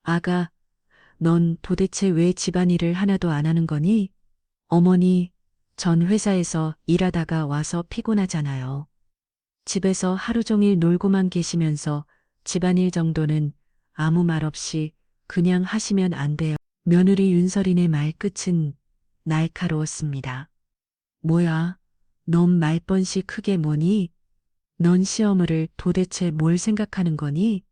아가, 넌 도대체 왜 집안일을 하나도 안 하는 거니? 어머니, 전 회사에서 일하다가 와서 피곤하잖아요. 집에서 하루 종일 놀고만 계시면서 집안일 정도는 아무 말 없이 그냥 하시면 안 돼요. 며느리 윤설이네 말끝은 날카로웠습니다. 뭐야, 넌 말번시 크게 뭐니? 넌 시어머를 도대체 뭘 생각하는 거니?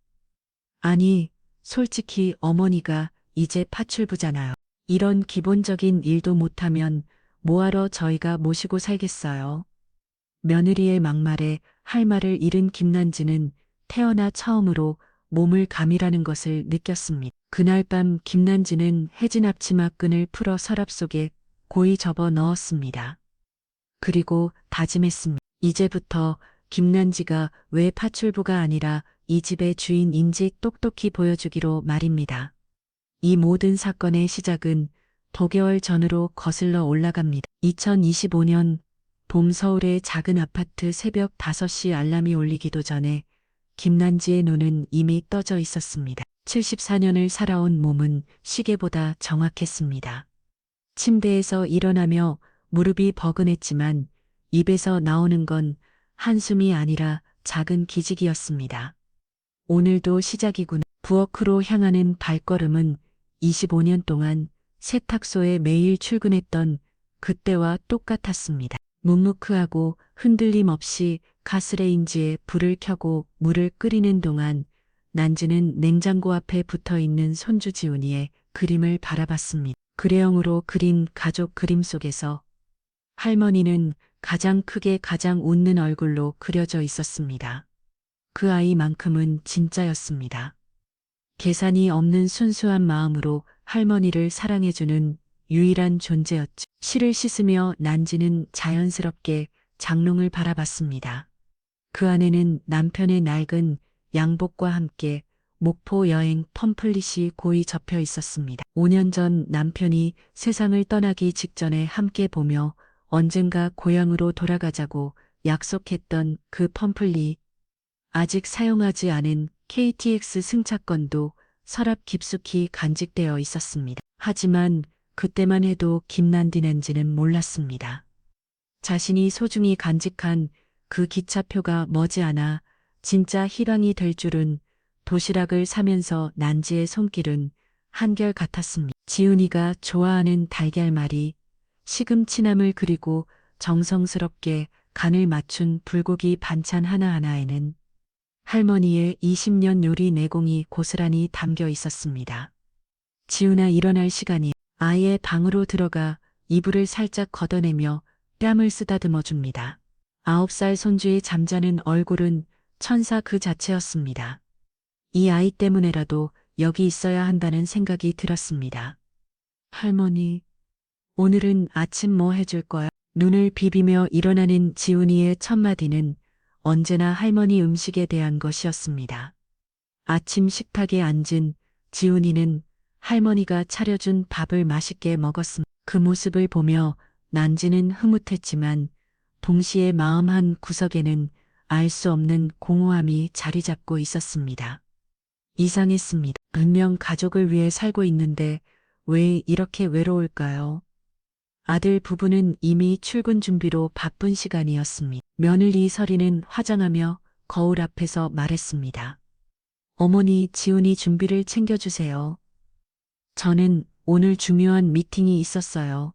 아니, 솔직히 어머니가 이제 파출부잖아요. 이런 기본적인 일도 못하면 뭐하러 저희가 모시고 살겠어요. 며느리의 막말에 할 말을 잃은 김난지는 태어나 처음으로 몸을 감이라는 것을 느꼈습니다. 그날 밤 김난지는 해진 앞치마끈을 풀어 서랍 속에 고이 접어 넣었습니다. 그리고 다짐했습니다. 이제부터 김난지가 왜 파출부가 아니라 이 집의 주인인지 똑똑히 보여주기로 말입니다. 이 모든 사건의 시작은 도개월 전으로 거슬러 올라갑니다. 2025년 봄 서울의 작은 아파트 새벽 5시 알람이 울리기도 전에 김난지의 눈은 이미 떠져 있었습니다. 74년을 살아온 몸은 시계보다 정확했습니다. 침대에서 일어나며 무릎이 버근했지만 입에서 나오는 건 한숨이 아니라 작은 기직이었습니다. 오늘도 시작이구나. 부엌으로 향하는 발걸음은 25년 동안 세탁소에 매일 출근했던 그때와 똑같았습니다. 묵묵하고 흔들림 없이 가스레인지에 불을 켜고 물을 끓이는 동안 난지는 냉장고 앞에 붙어 있는 손주 지훈이의 그림을 바라봤습니다. 그레형으로 그린 가족 그림 속에서 할머니는 가장 크게 가장 웃는 얼굴로 그려져 있었습니다. 그 아이만큼은 진짜였습니다. 계산이 없는 순수한 마음으로 할머니를 사랑해주는 유일한 존재였죠. 실을 씻으며 난지는 자연스럽게 장롱을 바라봤습니다. 그 안에는 남편의 낡은 양복과 함께 목포 여행 펌플릿이 고이 접혀 있었습니다. 5년 전 남편이 세상을 떠나기 직전에 함께 보며 언젠가 고향으로 돌아가자고 약속했던 그 펌플릿. 아직 사용하지 않은 KTX 승차권도 서랍 깊숙이 간직되어 있었습니다. 하지만 그때만 해도 김난디는지는 몰랐습니다. 자신이 소중히 간직한 그 기차표가 머지않아 진짜 희망이 될 줄은 도시락을 사면서 난지의 손길은 한결같았습니다. 지훈이가 좋아하는 달걀말이 시금치나물 그리고 정성스럽게 간을 맞춘 불고기 반찬 하나하나에는 할머니의 20년 요리 내공이 고스란히 담겨 있었습니다. 지훈아 일어날 시간이 아이의 방으로 들어가 이불을 살짝 걷어내며 뺨을 쓰다듬어 줍니다. 9살 손주의 잠자는 얼굴은 천사 그 자체였습니다. 이 아이 때문에라도 여기 있어야 한다는 생각이 들었습니다. 할머니, 오늘은 아침 뭐 해줄 거야? 눈을 비비며 일어나는 지훈이의 첫 마디는 언제나 할머니 음식에 대한 것이었습니다. 아침 식탁에 앉은 지훈이는 할머니가 차려준 밥을 맛있게 먹었습니다. 그 모습을 보며 난지는 흐뭇했지만 동시에 마음 한 구석에는 알 수 없는 공허함이 자리 잡고 있었습니다. 이상했습니다. 분명 가족을 위해 살고 있는데 왜 이렇게 외로울까요? 아들 부부는 이미 출근 준비로 바쁜 시간이었습니다. 며느리 설이는 화장하며 거울 앞에서 말했습니다. 어머니 지훈이 준비를 챙겨주세요. 저는 오늘 중요한 미팅이 있었어요.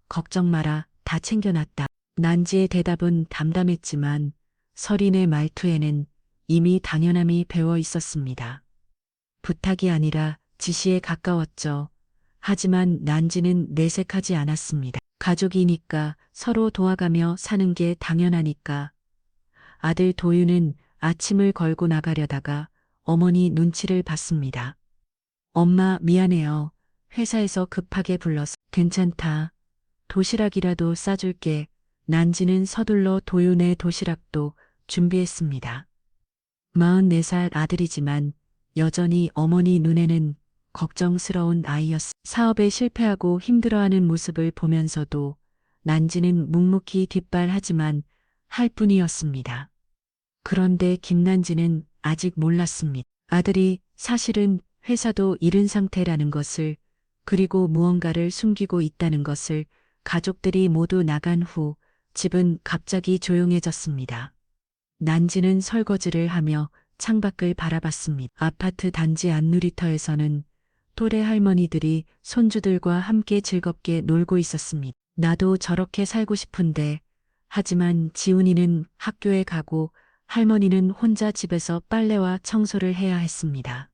걱정 마라, 다 챙겨놨다. 난지의 대답은 담담했지만 설인의 말투에는 이미 당연함이 배어 있었습니다. 부탁이 아니라 지시에 가까웠죠. 하지만 난지는 내색하지 않았습니다. 가족이니까 서로 도와가며 사는 게 당연하니까. 아들 도윤은 아침을 걸고 나가려다가 어머니 눈치를 봤습니다. 엄마 미안해요. 회사에서 급하게 불러서. 괜찮다. 도시락이라도 싸줄게. 난지는 서둘러 도윤의 도시락도 준비했습니다. 44살 아들이지만 여전히 어머니 눈에는 걱정스러운 아이였습니다. 사업에 실패하고 힘들어하는 모습을 보면서도 난지는 묵묵히 뒷발하지만 할 뿐이었습니다. 그런데 김난지는 아직 몰랐습니다. 아들이 사실은 회사도 잃은 상태라는 것을, 그리고 무언가를 숨기고 있다는 것을 가족들이 모두 나간 후 집은 갑자기 조용해졌습니다. 난지는 설거지를 하며 창밖을 바라봤습니다. 아파트 단지 앞놀이터에서는 또래 할머니들이 손주들과 함께 즐겁게 놀고 있었습니다. 나도 저렇게 살고 싶은데, 하지만 지훈이는 학교에 가고 할머니는 혼자 집에서 빨래와 청소를 해야 했습니다.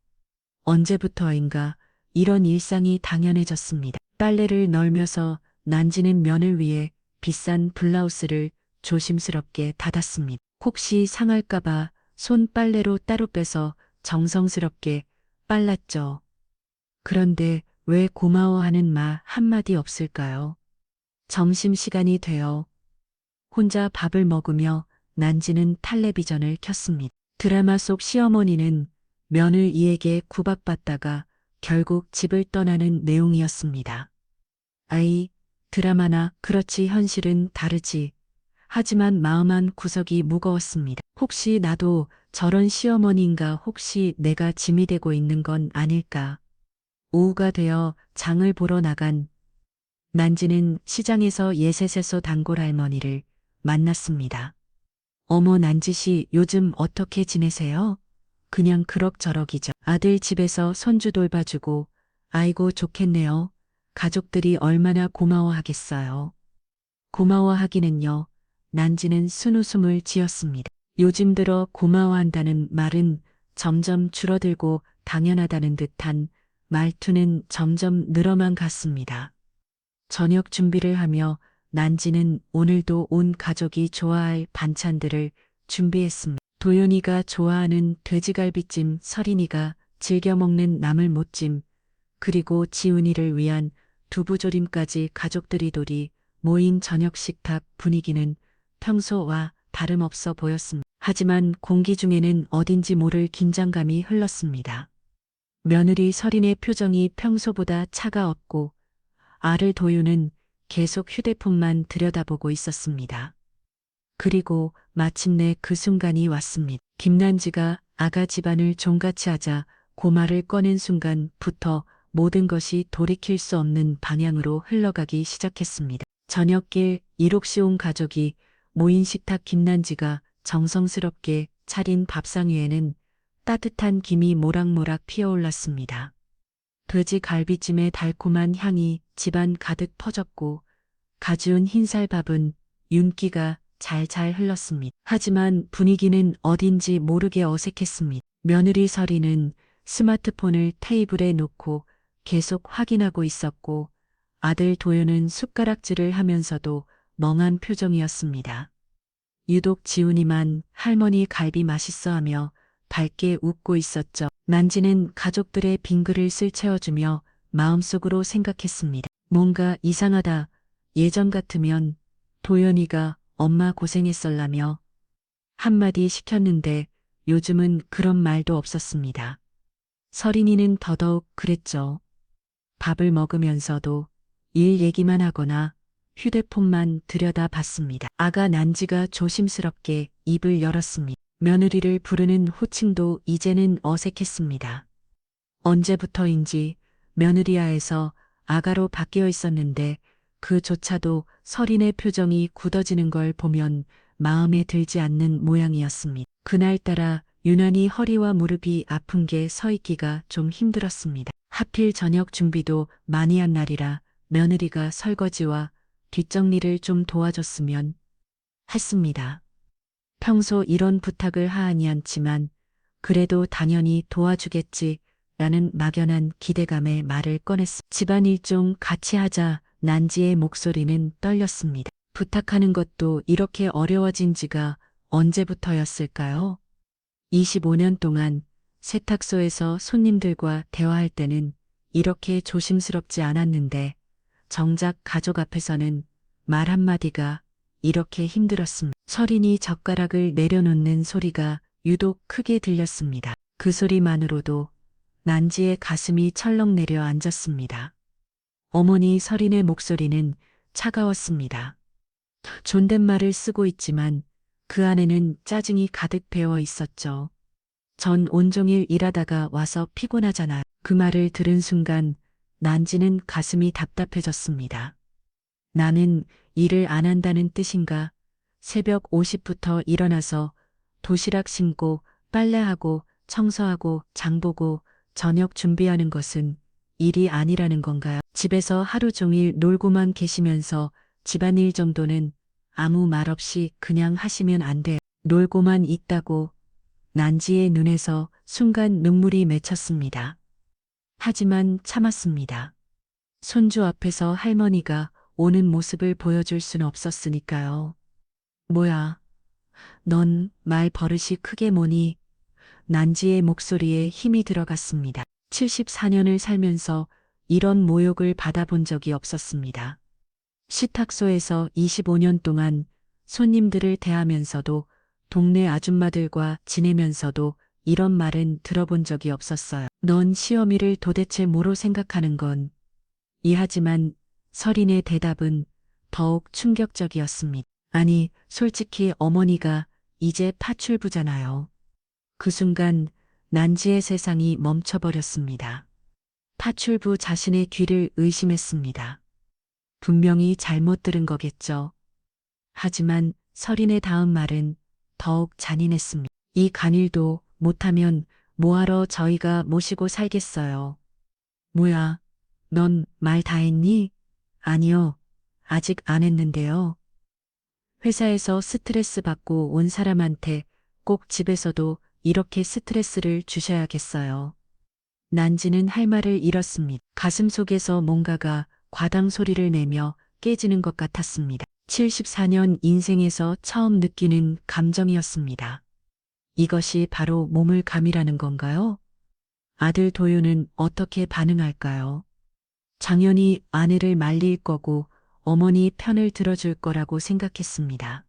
언제부터인가 이런 일상이 당연해졌습니다. 빨래를 널면서 난지는 면을 위해 비싼 블라우스를 조심스럽게 닫았습니다. 혹시 상할까봐 손 빨래로 따로 빼서 정성스럽게 빨랐죠. 그런데 왜 고마워하는 말 한마디 없을까요? 점심시간이 되어 혼자 밥을 먹으며 난지는 텔레비전을 켰습니다. 드라마 속 시어머니는 며느 이에게 구박받다가 결국 집을 떠나는 내용이었습니다. 아이, 드라마나 그렇지 현실은 다르지. 하지만 마음 한 구석이 무거웠습니다. 혹시 나도 저런 시어머니인가, 혹시 내가 짐이 되고 있는 건 아닐까. 오후가 되어 장을 보러 나간 난지는 시장에서 예세세소 단골 할머니를 만났습니다. 어머, 난지 씨, 요즘 어떻게 지내세요? 그냥 그럭저럭이죠. 아들 집에서 손주 돌봐주고, 아이고 좋겠네요. 가족들이 얼마나 고마워하겠어요. 고마워하기는요. 난지는 순웃음을 지었습니다. 요즘 들어 고마워한다는 말은 점점 줄어들고 당연하다는 듯한 말투는 점점 늘어만 갔습니다. 저녁 준비를 하며 난지는 오늘도 온 가족이 좋아할 반찬들을 준비했습니다. 도연이가 좋아하는 돼지갈비찜, 서린이가 즐겨 먹는 나물무침, 그리고 지훈이를 위한 두부조림까지. 가족들이 돌이 모인 저녁 식탁 분위기는 평소와 다름없어 보였습니다. 하지만 공기 중에는 어딘지 모를 긴장감이 흘렀습니다. 며느리 서린의 표정이 평소보다 차가웠고 아들 도윤은 계속 휴대폰만 들여다보고 있었습니다. 그리고 마침내 그 순간이 왔습니다. 김난지가 아가 집안을 종같이 하자 고말을 꺼낸 순간부터 모든 것이 돌이킬 수 없는 방향으로 흘러가기 시작했습니다. 저녁길 일옥씨 온 가족이 모인 식탁. 김난지가 정성스럽게 차린 밥상 위에는 따뜻한 김이 모락모락 피어올랐습니다. 돼지 갈비찜의 달콤한 향이 집안 가득 퍼졌고 가지운 흰쌀밥은 윤기가 잘잘 흘렀습니다. 하지만 분위기는 어딘지 모르게 어색했습니다. 며느리 서리는 스마트폰을 테이블에 놓고 계속 확인하고 있었고 아들 도연은 숟가락질을 하면서도 멍한 표정이었습니다. 유독 지훈이만 할머니 갈비 맛있어 하며 밝게 웃고 있었죠. 난지는 가족들의 빈글을 쓸채워주며 마음속으로 생각했습니다. 뭔가 이상하다. 예전 같으면 도연이가 엄마 고생했을라며 한마디 시켰는데 요즘은 그런 말도 없었습니다. 서린이는 더더욱 그랬죠. 밥을 먹으면서도 일 얘기만 하거나 휴대폰만 들여다봤습니다. 아가 난지가 조심스럽게 입을 열었습니다. 며느리를 부르는 호칭도 이제는 어색했습니다. 언제부터인지 며느리야에서 아가로 바뀌어 있었는데 그조차도 서린의 표정이 굳어지는 걸 보면 마음에 들지 않는 모양이었습니다. 그날따라 유난히 허리와 무릎이 아픈 게 서 있기가 좀 힘들었습니다. 하필 저녁 준비도 많이 한 날이라 며느리가 설거지와 뒷정리를 좀 도와줬으면 했습니다. 평소 이런 부탁을 하하니 않지만 그래도 당연히 도와주겠지 라는 막연한 기대감에 말을 꺼냈습니다. 집안일 좀 같이 하자. 난지의 목소리는 떨렸습니다. 부탁하는 것도 이렇게 어려워진 지가 언제부터였을까요? 25년 동안 세탁소에서 손님들과 대화할 때는 이렇게 조심스럽지 않았는데 정작 가족 앞에서는 말 한마디가 이렇게 힘들었습니다. 서린이 젓가락을 내려놓는 소리가 유독 크게 들렸습니다. 그 소리만으로도 난지의 가슴이 철렁 내려앉았습니다. 어머니 서린의 목소리는 차가웠습니다. 존댓말을 쓰고 있지만 그 안에는 짜증이 가득 배어 있었죠. 전 온종일 일하다가 와서 피곤하잖아. 그 말을 들은 순간 난지는 가슴이 답답해졌습니다. 나는 일을 안 한다는 뜻인가? 새벽 5시부터 일어나서 도시락 심고 빨래하고 청소하고 장보고 저녁 준비하는 것은 일이 아니라는 건가요? 집에서 하루 종일 놀고만 계시면서 집안일 정도는 아무 말 없이 그냥 하시면 안 돼. 놀고만 있다고. 난지의 눈에서 순간 눈물이 맺혔습니다. 하지만 참았습니다. 손주 앞에서 할머니가 오는 모습을 보여줄 순 없었으니까요. 뭐야, 넌 말 버릇이 크게 뭐니? 난지의 목소리에 힘이 들어갔습니다. 74년을 살면서 이런 모욕을 받아본 적이 없었습니다. 식탁소에서 25년 동안 손님들을 대하면서도 동네 아줌마들과 지내면서도 이런 말은 들어본 적이 없었어요. 넌 시어미를 도대체 뭐로 생각하는 건? 이하지만 설인의 대답은 더욱 충격적이었습니다. 아니, 솔직히 어머니가 이제 파출부잖아요. 그 순간 난지의 세상이 멈춰버렸습니다. 파출부 자신의 귀를 의심했습니다. 분명히 잘못 들은 거겠죠. 하지만 설인의 다음 말은 더욱 잔인했습니다. 이 간일도 못하면 뭐하러 저희가 모시고 살겠어요. 뭐야, 넌 말 다 했니? 아니요, 아직 안 했는데요. 회사에서 스트레스 받고 온 사람한테 꼭 집에서도 이렇게 스트레스를 주셔야겠어요. 난지는 할 말을 잃었습니다. 가슴 속에서 뭔가가 과당 소리를 내며 깨지는 것 같았습니다. 74년 인생에서 처음 느끼는 감정이었습니다. 이것이 바로 모물감이라는 건가요? 아들 도윤은 어떻게 반응할까요? 당연히 아내를 말릴 거고 어머니 편을 들어줄 거라고 생각했습니다.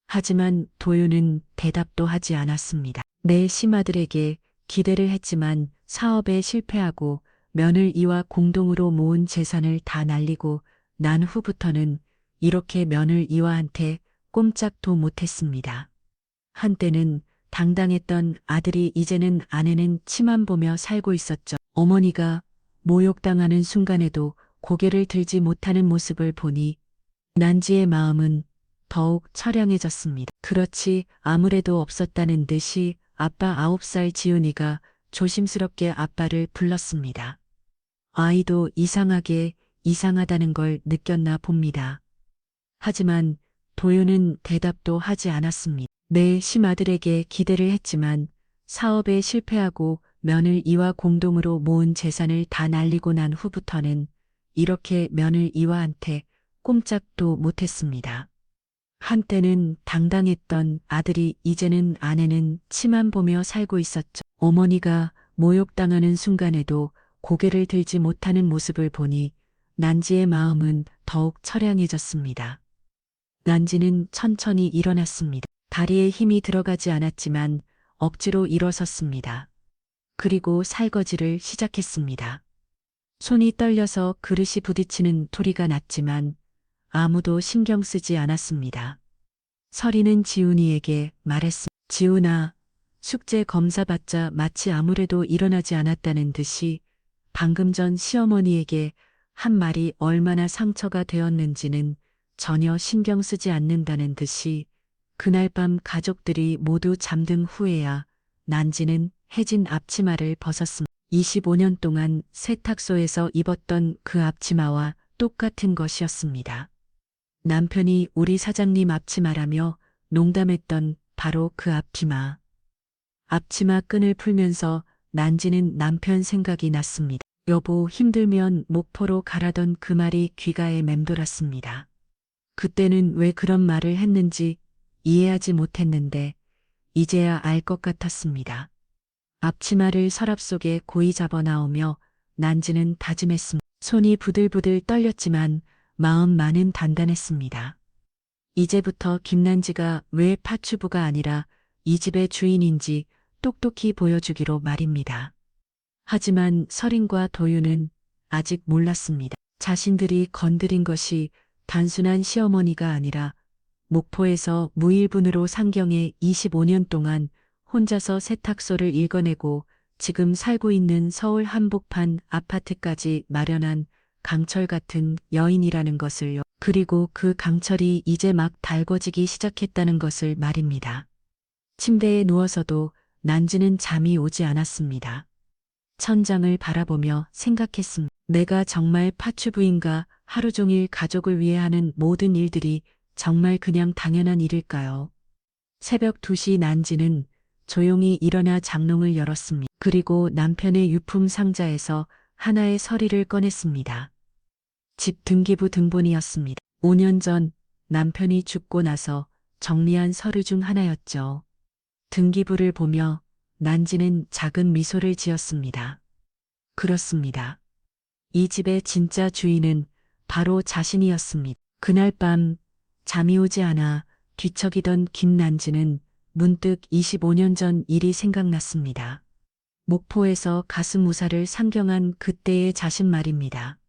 하지만 도윤은 대답도 하지 않았습니다. 내 시마들에게 기대를 했지만 사업에 실패하고 며느리와 공동으로 모은 재산을 다 날리고 난 후부터는 이렇게 며느리와한테 꼼짝도 못했습니다. 한때는 당당했던 아들이 이제는 아내는 치만 보며 살고 있었죠. 어머니가 모욕당하는 순간에도 고개를 들지 못하는 모습을 보니 난지의 마음은 더욱 처량해졌습니다. 그렇지 아무래도 없었다는 듯이 아빠 9살 지훈이가 조심스럽게 아빠를 불렀습니다. 아이도 이상하게 이상하다는 걸 느꼈나 봅니다. 하지만 도윤은 대답도 하지 않았습니다. 내 시마들에게 기대를 했지만 사업에 실패하고 며느리와 공동으로 모은 재산을 다 날리고 난 후부터는 이렇게 며느리와한테 꼼짝도 못했습니다. 한때는 당당했던 아들이 이제는 아내는 치만 보며 살고 있었죠. 어머니가 모욕당하는 순간에도 고개를 들지 못하는 모습을 보니 난지의 마음은 더욱 처량해졌습니다. 난지는 천천히 일어났습니다. 다리에 힘이 들어가지 않았지만 억지로 일어섰습니다. 그리고 설거지를 시작했습니다. 손이 떨려서 그릇이 부딪히는 소리가 났지만 아무도 신경 쓰지 않았습니다. 설이는 지훈이에게 말했습니다. 지훈아, 숙제 검사 받자 마치 아무래도 일어나지 않았다는 듯이 방금 전 시어머니에게 한 말이 얼마나 상처가 되었는지는 전혀 신경 쓰지 않는다는 듯이 그날 밤 가족들이 모두 잠든 후에야 난지는 해진 앞치마를 벗었습니다. 25년 동안 세탁소에서 입었던 그 앞치마와 똑같은 것이었습니다. 남편이 우리 사장님 앞치마라며 농담했던 바로 그 앞치마. 앞치마 끈을 풀면서 난지는 남편 생각이 났습니다. 여보 힘들면 목포로 가라던 그 말이 귀가에 맴돌았습니다. 그때는 왜 그런 말을 했는지 이해하지 못했는데 이제야 알 것 같았습니다. 앞치마를 서랍 속에 고이 잡아나오며 난지는 다짐했습니다. 손이 부들부들 떨렸지만 마음만은 단단했습니다. 이제부터 김난지가 왜 파주부가 아니라 이 집의 주인인지 똑똑히 보여주기로 말입니다. 하지만 설인과 도윤은 아직 몰랐습니다. 자신들이 건드린 것이 단순한 시어머니가 아니라 목포에서 무일분으로 상경에 25년 동안 혼자서 세탁소를 일궈내고 지금 살고 있는 서울 한복판 아파트까지 마련한 강철 같은 여인이라는 것을요. 그리고 그 강철이 이제 막 달궈지기 시작했다는 것을 말입니다. 침대에 누워서도 난지는 잠이 오지 않았습니다. 천장을 바라보며 생각했습니다. 내가 정말 파출부인가? 하루 종일 가족을 위해 하는 모든 일들이 정말 그냥 당연한 일일까요? 새벽 2시 난지는 조용히 일어나 장롱을 열었습니다. 그리고 남편의 유품 상자에서 하나의 서리를 꺼냈습니다. 집 등기부 등본이었습니다. 5년 전 남편이 죽고 나서 정리한 서류 중 하나였죠. 등기부를 보며 난지는 작은 미소를 지었습니다. 그렇습니다. 이 집의 진짜 주인은 바로 자신이었습니다. 그날 밤 잠이 오지 않아 뒤척이던 김난지는 문득 25년 전 일이 생각났습니다. 목포에서 가슴우사를 상경한 그때의 자신 말입니다.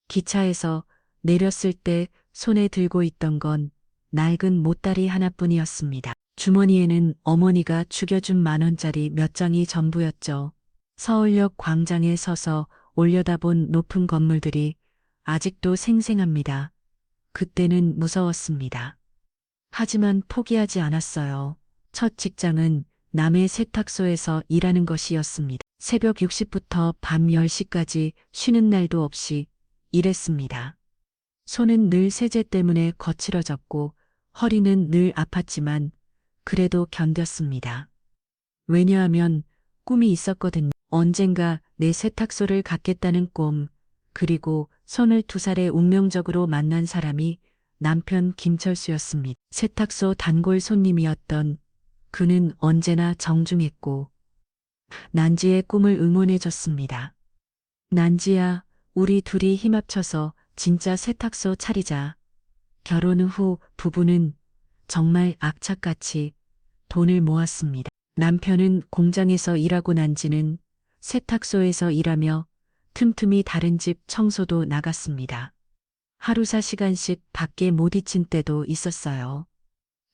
기차에서 내렸을 때 손에 들고 있던 건 낡은 못다리 하나뿐이었습니다. 주머니에는 어머니가 죽여준 10,000원짜리 몇 장이 전부였죠. 서울역 광장에 서서 올려다본 높은 건물들이 아직도 생생합니다. 그때는 무서웠습니다. 하지만 포기하지 않았어요. 첫 직장은 남의 세탁소에서 일하는 것이었습니다. 새벽 6시부터 밤 10시까지 쉬는 날도 없이 일했습니다. 손은 늘 세제 때문에 거칠어졌고 허리는 늘 아팠지만 그래도 견뎠습니다. 왜냐하면 꿈이 있었거든요. 언젠가 내 세탁소를 갖겠다는 꿈, 그리고 22살에 운명적으로 만난 사람이 남편 김철수였습니다. 세탁소 단골 손님이었던 그는 언제나 정중했고 난지의 꿈을 응원해줬습니다. 난지야, 우리 둘이 힘합쳐서 진짜 세탁소 차리자. 결혼 후 부부는 정말 악착같이 돈을 모았습니다. 남편은 공장에서 일하고 난지는 세탁소에서 일하며 틈틈이 다른 집 청소도 나갔습니다. 하루 4시간씩 밖에 못 잊힌 때도 있었어요.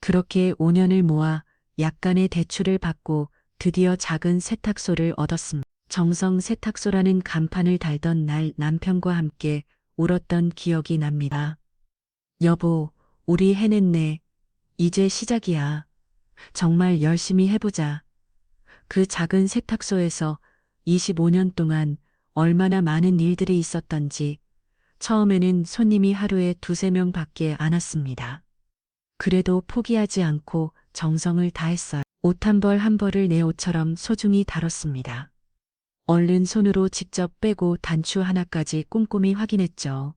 그렇게 5년을 모아 약간의 대출을 받고 드디어 작은 세탁소를 얻었습니다. 정성 세탁소라는 간판을 달던 날 남편과 함께 울었던 기억이 납니다. 여보, 우리 해냈네. 이제 시작이야. 정말 열심히 해보자. 그 작은 세탁소에서 25년 동안 얼마나 많은 일들이 있었던지 처음에는 손님이 하루에 2~3명 밖에 안 왔습니다. 그래도 포기하지 않고 정성을 다했어요. 옷 한 벌 한 벌을 내 옷처럼 소중히 다뤘습니다. 얼른 손으로 직접 빼고 단추 하나까지 꼼꼼히 확인했죠.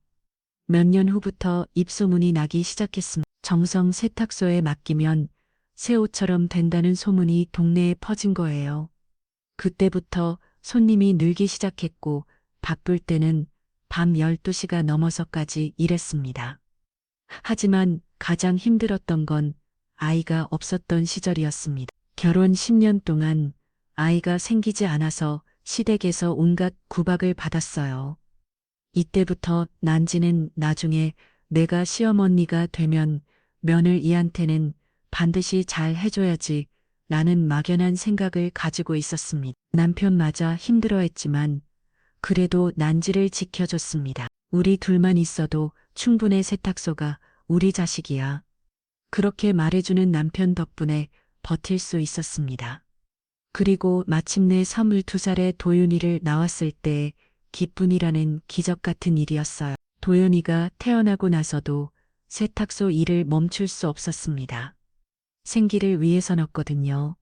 몇 년 후부터 입소문이 나기 시작했습니다. 정성 세탁소에 맡기면 새 옷처럼 된다는 소문이 동네에 퍼진 거예요. 그때부터 손님이 늘기 시작했고 바쁠 때는 밤 12시가 넘어서까지 일했습니다. 하지만 가장 힘들었던 건 아이가 없었던 시절이었습니다. 결혼 10년 동안 아이가 생기지 않아서 시댁에서 온갖 구박을 받았어요. 이때부터 난지는 나중에 내가 시어머니가 되면 며느리한테는 반드시 잘 해줘야지 라는 막연한 생각을 가지고 있었습니다. 남편마저 힘들어했지만 그래도 난지를 지켜줬습니다. 우리 둘만 있어도 충분해. 세탁소가 우리 자식이야. 그렇게 말해주는 남편 덕분에 버틸 수 있었습니다. 그리고 마침내 22살의 도윤이를 낳았을 때 기쁨이라는 기적 같은 일이었어요. 도윤이가 태어나고 나서도 세탁소 일을 멈출 수 없었습니다. 생기를 위해서였거든요.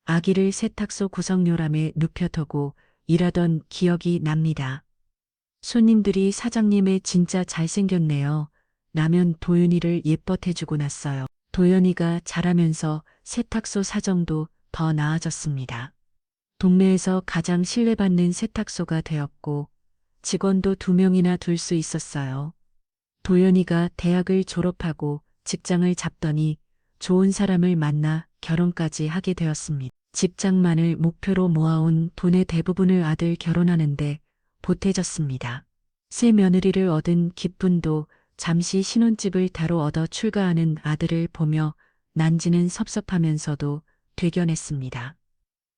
아기를 세탁소 구석요람에 눕혀두고 일하던 기억이 납니다. 손님들이 사장님의 진짜 잘생겼네요. 라면 도윤이를 예뻐해주고 났어요. 도윤이가 자라면서 세탁소 사정도 더 나아졌습니다. 동네에서 가장 신뢰받는 세탁소가 되었고 직원도 2명이나 둘 수 있었어요. 도윤이가 대학을 졸업하고 직장을 잡더니 좋은 사람을 만나 결혼까지 하게 되었습니다. 직장만을 목표로 모아온 돈의 대부분을 아들 결혼하는데 보태졌습니다. 새 며느리를 얻은 기쁨도 잠시 신혼집을 다로 얻어 출가하는 아들을 보며 난지는 섭섭하면서도 되견했습니다.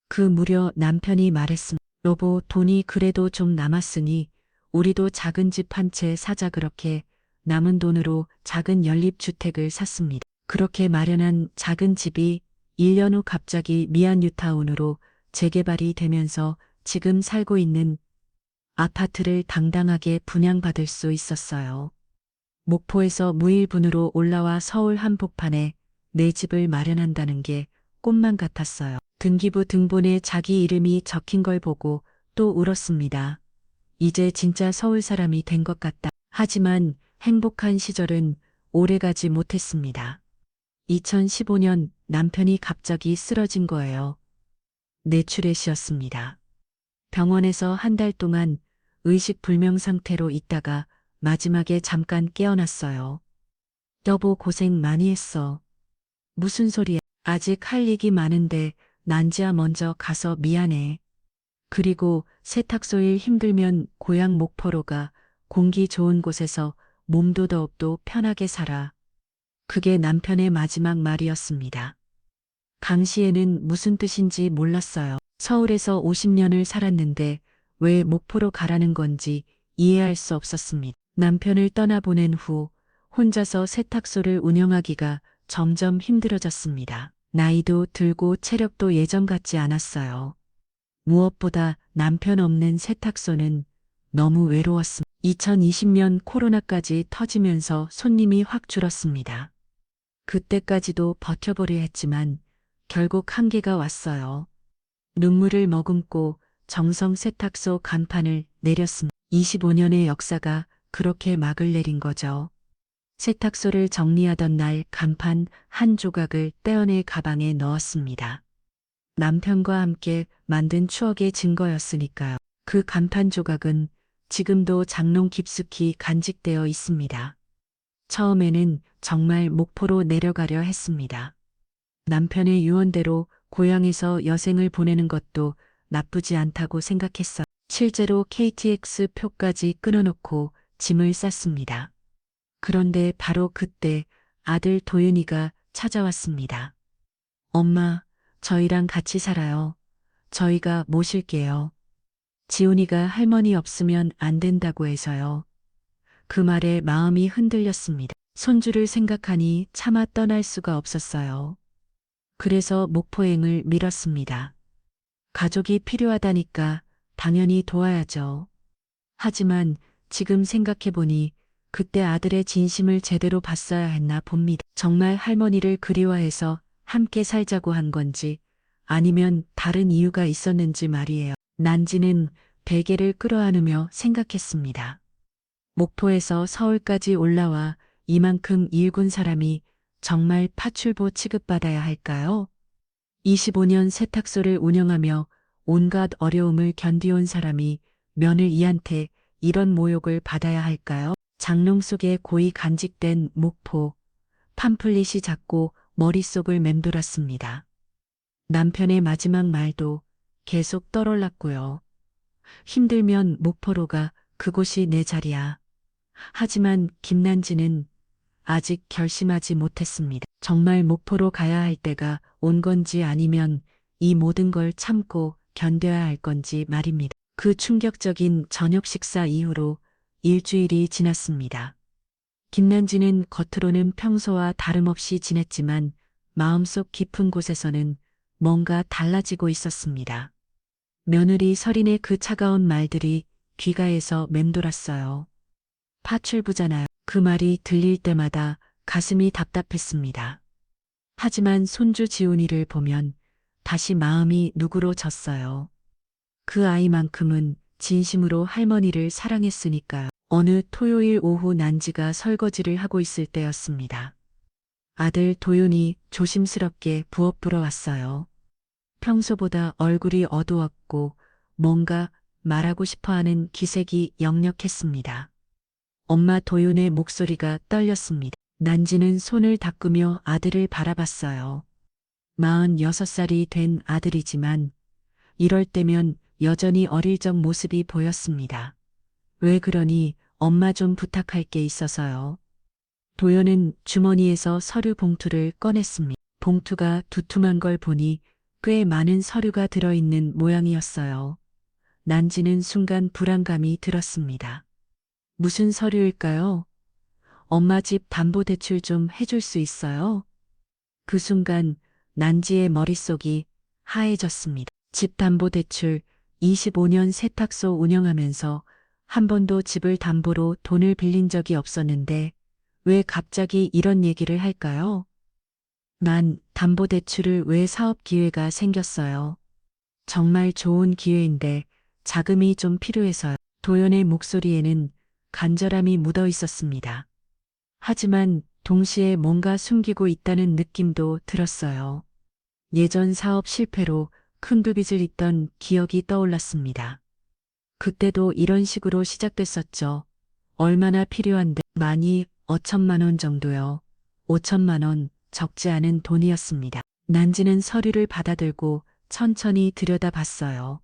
그 무렵 남편이 말했습니다. 여보, 돈이 그래도 좀 남았으니 우리도 작은 집 한 채 사자. 그렇게 남은 돈으로 작은 연립주택을 샀습니다. 그렇게 마련한 작은 집이 1년 후 갑자기 미안 뉴타운으로 재개발이 되면서 지금 살고 있는 아파트를 당당하게 분양받을 수 있었어요. 목포에서 무일분으로 올라와 서울 한복판에 내 집을 마련한다는 게 꿈만 같았어요. 등기부 등본에 자기 이름이 적힌 걸 보고 또 울었습니다. 이제 진짜 서울 사람이 된 것 같다. 하지만 행복한 시절은 오래가지 못했습니다. 2015년 남편이 갑자기 쓰러진 거예요. 뇌출에 시었습니다. 병원에서 한 달 동안 의식 불명 상태로 있다가 마지막에 잠깐 깨어났어요. 여보, 고생 많이 했어. 무슨 소리야. 아직 할 얘기 많은데 난지야 먼저 가서 미안해. 그리고 세탁소일 힘들면 고향 목포로 가. 공기 좋은 곳에서 몸도 더욱도 편하게 살아. 그게 남편의 마지막 말이었습니다. 당시에는 무슨 뜻인지 몰랐어요. 서울에서 50년을 살았는데 왜 목포로 가라는 건지 이해할 수 없었습니다. 남편을 떠나보낸 후 혼자서 세탁소를 운영하기가 점점 힘들어졌습니다. 나이도 들고 체력도 예전 같지 않았어요. 무엇보다 남편 없는 세탁소는 너무 외로웠습니다. 2020년 코로나까지 터지면서 손님이 확 줄었습니다. 그때까지도 버텨보려 했지만 결국 한계가 왔어요. 눈물을 머금고 정성 세탁소 간판을 내렸습니다. 25년의 역사가 그렇게 막을 내린 거죠. 세탁소를 정리하던 날 간판 한 조각을 떼어내 가방에 넣었습니다. 남편과 함께 만든 추억의 증거였으니까요. 그 간판 조각은 지금도 장롱 깊숙이 간직되어 있습니다. 처음에는 정말 목포로 내려가려 했습니다. 남편의 유언대로 고향에서 여생을 보내는 것도 나쁘지 않다고 생각했어요. 실제로 KTX 표까지 끊어놓고 짐을 쌌습니다. 그런데 바로 그때 아들 도윤이가 찾아왔습니다. 엄마, 저희랑 같이 살아요. 저희가 모실게요. 지훈이가 할머니 없으면 안 된다고 해서요. 그 말에 마음이 흔들렸습니다. 손주를 생각하니 차마 떠날 수가 없었어요. 그래서 목포행을 미뤘습니다. 가족이 필요하다니까 당연히 도와야죠. 하지만 지금 생각해보니 그때 아들의 진심을 제대로 봤어야 했나 봅니다. 정말 할머니를 그리워해서 함께 살자고 한 건지 아니면 다른 이유가 있었는지 말이에요. 난지는 베개를 끌어안으며 생각했습니다. 목포에서 서울까지 올라와 이만큼 일군 사람이 정말 파출보 취급받아야 할까요? 25년 세탁소를 운영하며 온갖 어려움을 견디온 사람이 며느리한테 이런 모욕을 받아야 할까요? 장롱 속에 고이 간직된 목포, 팜플릿이 자꾸 머릿속을 맴돌았습니다. 남편의 마지막 말도 계속 떠올랐고요. 힘들면 목포로 가. 그곳이 내 자리야. 하지만 김난지는 아직 결심하지 못했습니다. 정말 목포로 가야 할 때가 온 건지 아니면 이 모든 걸 참고 견뎌야 할 건지 말입니다. 그 충격적인 저녁 식사 이후로 일주일이 지났습니다. 김난지는 겉으로는 평소와 다름없이 지냈지만 마음속 깊은 곳에서는 뭔가 달라지고 있었습니다. 며느리 설인의 그 차가운 말들이 귀가에서 맴돌았어요. 파출부잖아요. 그 말이 들릴 때마다 가슴이 답답했습니다. 하지만 손주 지훈이를 보면 다시 마음이 누그러졌어요. 그 아이만큼은 진심으로 할머니를 사랑했으니까요. 어느 토요일 오후 난지가 설거지를 하고 있을 때였습니다. 아들 도윤이 조심스럽게 부엌 들어왔어요. 평소보다 얼굴이 어두웠고 뭔가 말하고 싶어하는 기색이 역력했습니다. 엄마 도윤의 목소리가 떨렸습니다. 난지는 손을 닦으며 아들을 바라봤어요. 46살이 된 아들이지만 이럴 때면 여전히 어릴 적 모습이 보였습니다. 왜 그러니 엄마 좀 부탁할 게 있어서요. 도연은 주머니에서 서류 봉투를 꺼냈습니다. 봉투가 두툼한 걸 보니 꽤 많은 서류가 들어있는 모양이었어요. 난지는 순간 불안감이 들었습니다. 무슨 서류일까요? 엄마 집 담보대출 좀 해줄 수 있어요? 그 순간 난지의 머릿속이 하얘졌습니다. 집 담보대출 25년 세탁소 운영하면서 한 번도 집을 담보로 돈을 빌린 적이 없었는데 왜 갑자기 이런 얘기를 할까요? 난 담보대출을 왜 사업 기회가 생겼어요. 정말 좋은 기회인데 자금이 좀 필요해서요. 도연의 목소리에는 간절함이 묻어 있었습니다. 하지만 동시에 뭔가 숨기고 있다는 느낌도 들었어요. 예전 사업 실패로 큰 빚을 잇던 기억이 떠올랐습니다. 그때도 이런 식으로 시작됐었죠. 얼마나 필요한데 많이 5천만 원 정도요. 5천만 원 적지 않은 돈이었습니다. 난지는 서류를 받아들고 천천히 들여다봤어요.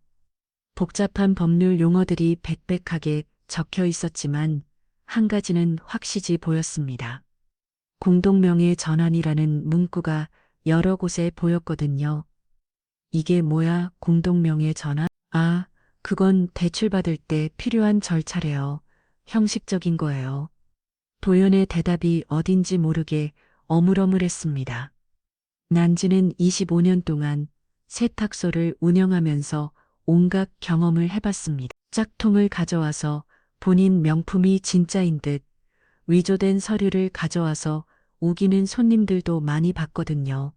복잡한 법률 용어들이 빽빽하게 적혀 있었지만 한 가지는 확실히 보였습니다. 공동명의 전환이라는 문구가 여러 곳에 보였거든요. 이게 뭐야, 공동명의 전환? 아, 그건 대출받을 때 필요한 절차래요. 형식적인 거예요. 도연의 대답이 어딘지 모르게 어물어물했습니다. 난지는 25년 동안 세탁소를 운영하면서 온갖 경험을 해봤습니다. 짝퉁을 가져와서 본인 명품이 진짜인 듯 위조된 서류를 가져와서 우기는 손님들도 많이 봤거든요.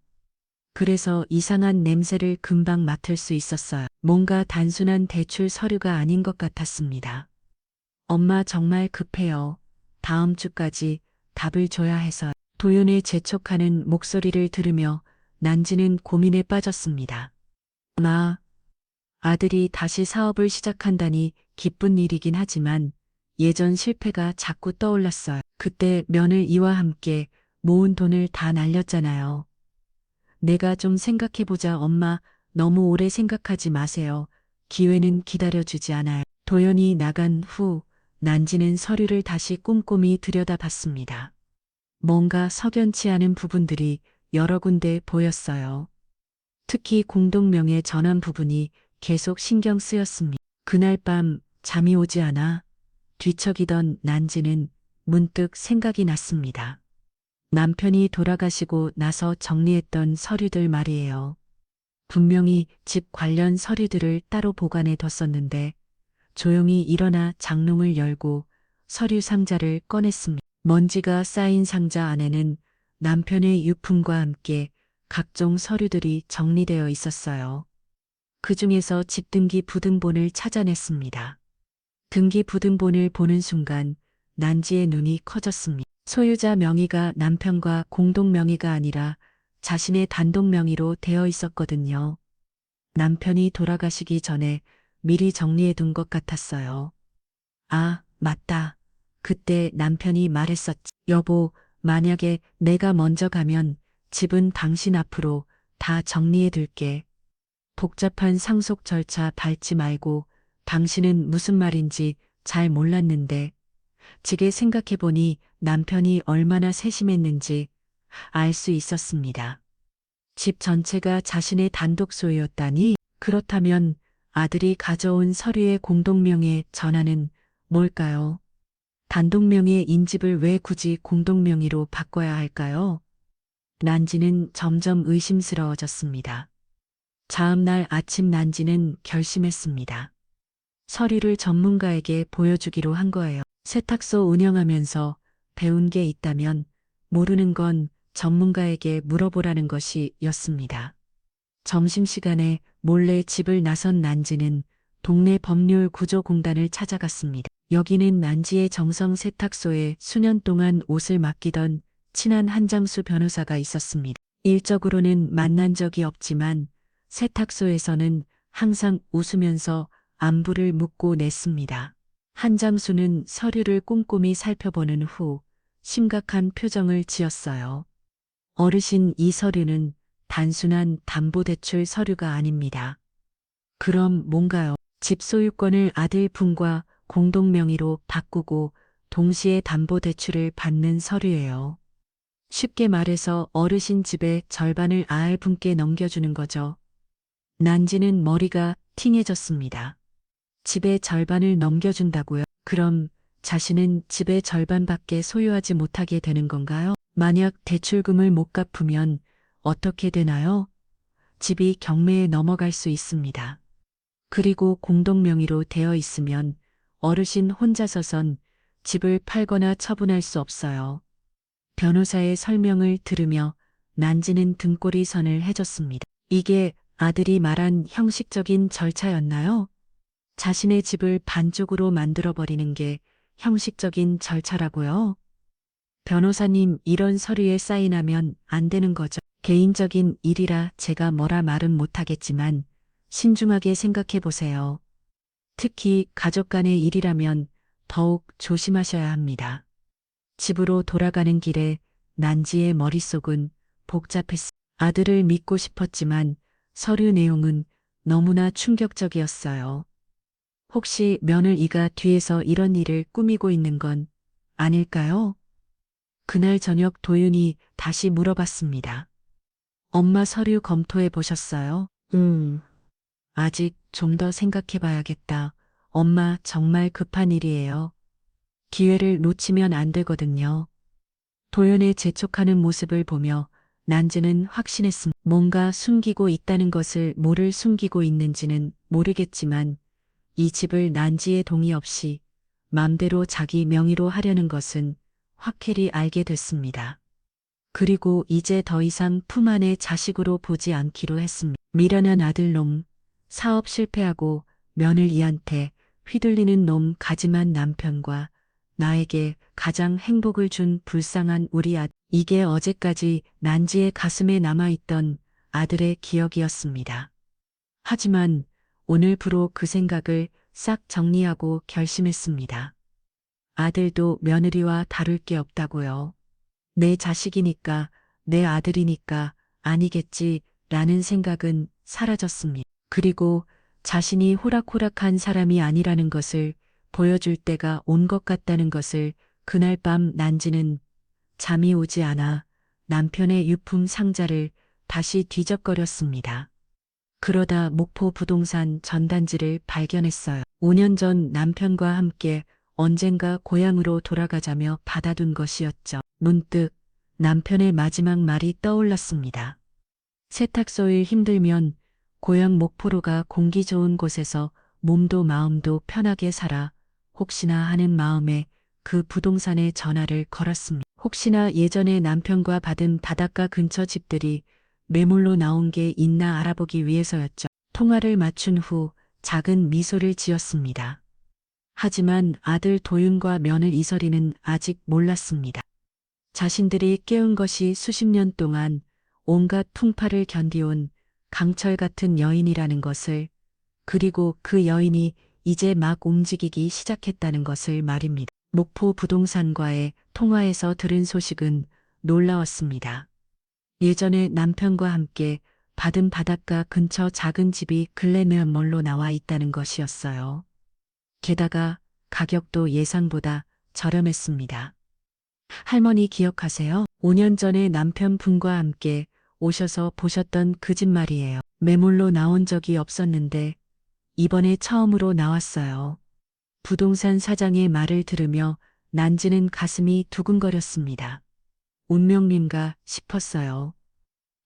그래서 이상한 냄새를 금방 맡을 수 있었어요. 뭔가 단순한 대출 서류가 아닌 것 같았습니다. 엄마 정말 급해요. 다음 주까지 답을 줘야 해서. 도연의 재촉하는 목소리를 들으며 난지는 고민에 빠졌습니다. 아들이 다시 사업을 시작한다니 기쁜 일이긴 하지만 예전 실패가 자꾸 떠올랐어요. 그때 며느리와 함께 모은 돈을 다 날렸잖아요. 내가 좀 생각해보자. 엄마, 너무 오래 생각하지 마세요. 기회는 기다려주지 않아요. 도연이 나간 후 난지는 서류를 다시 꼼꼼히 들여다봤습니다. 뭔가 석연치 않은 부분들이 여러 군데 보였어요. 특히 공동명의 전환 부분이 계속 신경 쓰였습니다. 그날 밤 잠이 오지 않아 뒤척이던 난지는 문득 생각이 났습니다. 남편이 돌아가시고 나서 정리했던 서류들 말이에요. 분명히 집 관련 서류들을 따로 보관해 뒀었는데 조용히 일어나 장롱을 열고 서류 상자를 꺼냈습니다. 먼지가 쌓인 상자 안에는 남편의 유품과 함께 각종 서류들이 정리되어 있었어요. 그 중에서 집등기 부등본을 찾아냈습니다. 등기 부등본을 보는 순간 난지의 눈이 커졌습니다. 소유자 명의가 남편과 공동 명의가 아니라 자신의 단독 명의로 되어 있었거든요. 남편이 돌아가시기 전에 미리 정리해 둔 것 같았어요. 아, 맞다. 그때 남편이 말했었지. 여보, 만약에 내가 먼저 가면 집은 당신 앞으로 다 정리해 둘게. 복잡한 상속 절차 밟지 말고 당신은 무슨 말인지 잘 몰랐는데 지게 생각해보니 남편이 얼마나 세심했는지 알 수 있었습니다. 집 전체가 자신의 단독 소유였다니? 그렇다면 아들이 가져온 서류의 공동명의 전환은 뭘까요? 단독명의 인집을 왜 굳이 공동명의로 바꿔야 할까요? 난지는 점점 의심스러워졌습니다. 다음날 아침 난지는 결심했습니다. 서류를 전문가에게 보여주기로 한 거예요. 세탁소 운영하면서 배운 게 있다면 모르는 건 전문가에게 물어보라는 것이었습니다. 점심시간에 몰래 집을 나선 난지는 동네 법률 구조공단을 찾아갔습니다. 여기는 난지의 정성 세탁소에 수년 동안 옷을 맡기던 친한 한장수 변호사가 있었습니다. 일적으로는 만난 적이 없지만 세탁소에서는 항상 웃으면서 안부를 묻고 냈습니다. 한장수는 서류를 꼼꼼히 살펴보는 후 심각한 표정을 지었어요. 어르신, 이 서류는 단순한 담보대출 서류가 아닙니다. 그럼 뭔가요? 집 소유권을 아들 분과 공동명의로 바꾸고 동시에 담보대출을 받는 서류예요. 쉽게 말해서 어르신 집의 절반을 아을 분께 넘겨주는 거죠. 난지는 머리가 팅해졌습니다. 집의 절반을 넘겨준다고요? 그럼 자신은 집의 절반밖에 소유하지 못하게 되는 건가요? 만약 대출금을 못 갚으면 어떻게 되나요? 집이 경매에 넘어갈 수 있습니다. 그리고 공동명의로 되어 있으면 어르신 혼자서선 집을 팔거나 처분할 수 없어요. 변호사의 설명을 들으며 난지는 등골이 선을 해줬습니다. 이게 아들이 말한 형식적인 절차였나요? 자신의 집을 반쪽으로 만들어버리는 게 형식적인 절차라고요? 변호사님, 이런 서류에 사인하면 안 되는 거죠. 개인적인 일이라 제가 뭐라 말은 못하겠지만 신중하게 생각해 보세요. 특히 가족 간의 일이라면 더욱 조심하셔야 합니다. 집으로 돌아가는 길에 난지의 머릿속은 복잡했습니다. 아들을 믿고 싶었지만 서류 내용은 너무나 충격적이었어요. 혹시 며느리가 뒤에서 이런 일을 꾸미고 있는 건 아닐까요? 그날 저녁 도윤이 다시 물어봤습니다. 엄마 서류 검토해 보셨어요? 아직 좀 더 생각해 봐야겠다. 엄마 정말 급한 일이에요. 기회를 놓치면 안 되거든요. 도연의 재촉하는 모습을 보며 난지는 확신했습니다. 뭔가 숨기고 있다는 것을 뭐를 숨기고 있는지는 모르겠지만 이 집을 난지의 동의 없이 맘대로 자기 명의로 하려는 것은 확실히 알게 됐습니다. 그리고 이제 더 이상 품 안의 자식으로 보지 않기로 했습니다. 미련한 아들놈, 사업 실패하고 며느리한테 휘둘리는 놈 가짐한 남편과 나에게 가장 행복을 준 불쌍한 우리 아들. 이게 어제까지 난지의 가슴에 남아있던 아들의 기억이었습니다. 하지만 오늘부로 그 생각을 싹 정리하고 결심했습니다. 아들도 며느리와 다를 게 없다고요. 내 자식이니까, 내 아들이니까 아니겠지 라는 생각은 사라졌습니다. 그리고 자신이 호락호락한 사람이 아니라는 것을 보여줄 때가 온 것 같다는 것을 그날 밤 난지는 잠이 오지 않아 남편의 유품 상자를 다시 뒤적거렸습니다. 그러다 목포 부동산 전단지를 발견했어요. 5년 전 남편과 함께 언젠가 고향으로 돌아가자며 받아둔 것이었죠. 문득 남편의 마지막 말이 떠올랐습니다. 세탁소일 힘들면 고향 목포로가 공기 좋은 곳에서 몸도 마음도 편하게 살아 혹시나 하는 마음에 그 부동산에 전화를 걸었습니다. 혹시나 예전에 남편과 받은 바닷가 근처 집들이 매물로 나온 게 있나 알아보기 위해서였죠. 통화를 마친 후 작은 미소를 지었습니다. 하지만 아들 도윤과 며느리 이설이는 아직 몰랐습니다. 자신들이 깨운 것이 수십 년 동안 온갖 풍파를 견디온 강철 같은 여인이라는 것을, 그리고 그 여인이 이제 막 움직이기 시작했다는 것을 말입니다. 목포 부동산과의 통화에서 들은 소식은 놀라웠습니다. 예전에 남편과 함께 받은 바닷가 근처 작은 집이 글래메어몰로 나와 있다는 것이었어요. 게다가 가격도 예상보다 저렴했습니다. 할머니 기억하세요? 5년 전에 남편분과 함께 오셔서 보셨던 그 집 말이에요. 매물로 나온 적이 없었는데 이번에 처음으로 나왔어요. 부동산 사장의 말을 들으며 난지는 가슴이 두근거렸습니다. 운명님가 싶었어요.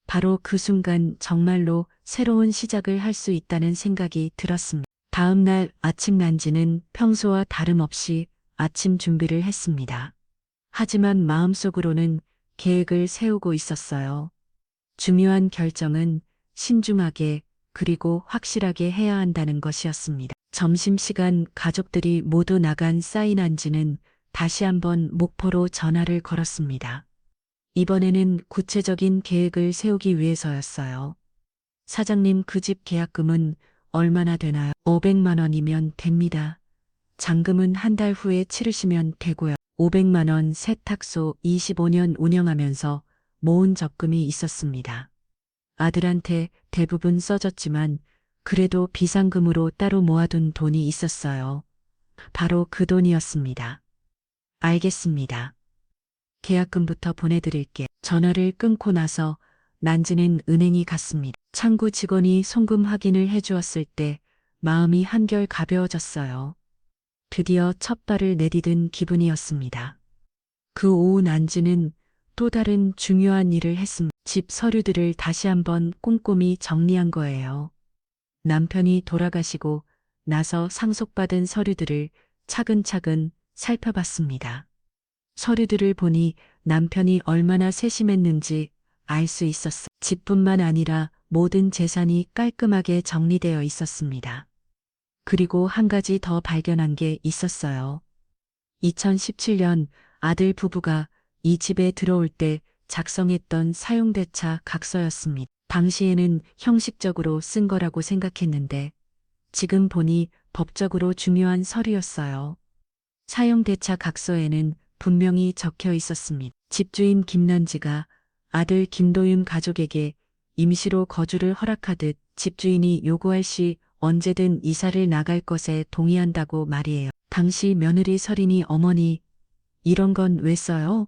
바로 그 순간 정말로 새로운 시작을 할 수 있다는 생각이 들었습니다. 다음 날 아침 난지는 평소와 다름없이 아침 준비를 했습니다. 하지만 마음속으로는 계획을 세우고 있었어요. 중요한 결정은 신중하게 그리고 확실하게 해야 한다는 것이었습니다. 점심시간 가족들이 모두 나간 사인한지는 다시 한번 목포로 전화를 걸었습니다. 이번에는 구체적인 계획을 세우기 위해서였어요. 사장님, 그 집 계약금은 얼마나 되나요? 500만 원이면 됩니다. 잔금은 한 달 후에 치르시면 되고요. 500만 원 세탁소 25년 운영하면서 모은 적금이 있었습니다. 아들한테 대부분 써졌지만 그래도 비상금으로 따로 모아둔 돈이 있었어요. 바로 그 돈이었습니다. 알겠습니다. 계약금부터 보내드릴게. 전화를 끊고 나서 난지는 은행이 갔습니다. 창구 직원이 송금 확인을 해주었을 때 마음이 한결 가벼워졌어요. 드디어 첫 발을 내디딘 기분이었습니다. 그 오후 난지는 또 다른 중요한 일을 했습니다. 집 서류들을 다시 한번 꼼꼼히 정리한 거예요. 남편이 돌아가시고 나서 상속받은 서류들을 차근차근 살펴봤습니다. 서류들을 보니 남편이 얼마나 세심했는지 알 수 있었어. 집뿐만 아니라 모든 재산이 깔끔하게 정리되어 있었습니다. 그리고 한 가지 더 발견한 게 있었어요. 2017년 아들 부부가 이 집에 들어올 때 작성했던 사용대차 각서였습니다. 당시에는 형식적으로 쓴 거라고 생각했는데 지금 보니 법적으로 중요한 서류였어요. 사용대차 각서에는 분명히 적혀 있었습니다. 집주인 김난지가 아들 김도윤 가족에게 임시로 거주를 허락하듯 집주인이 요구할 시 언제든 이사를 나갈 것에 동의한다고 말이에요. 당시 며느리 설인이 어머니, 이런 건 왜 써요?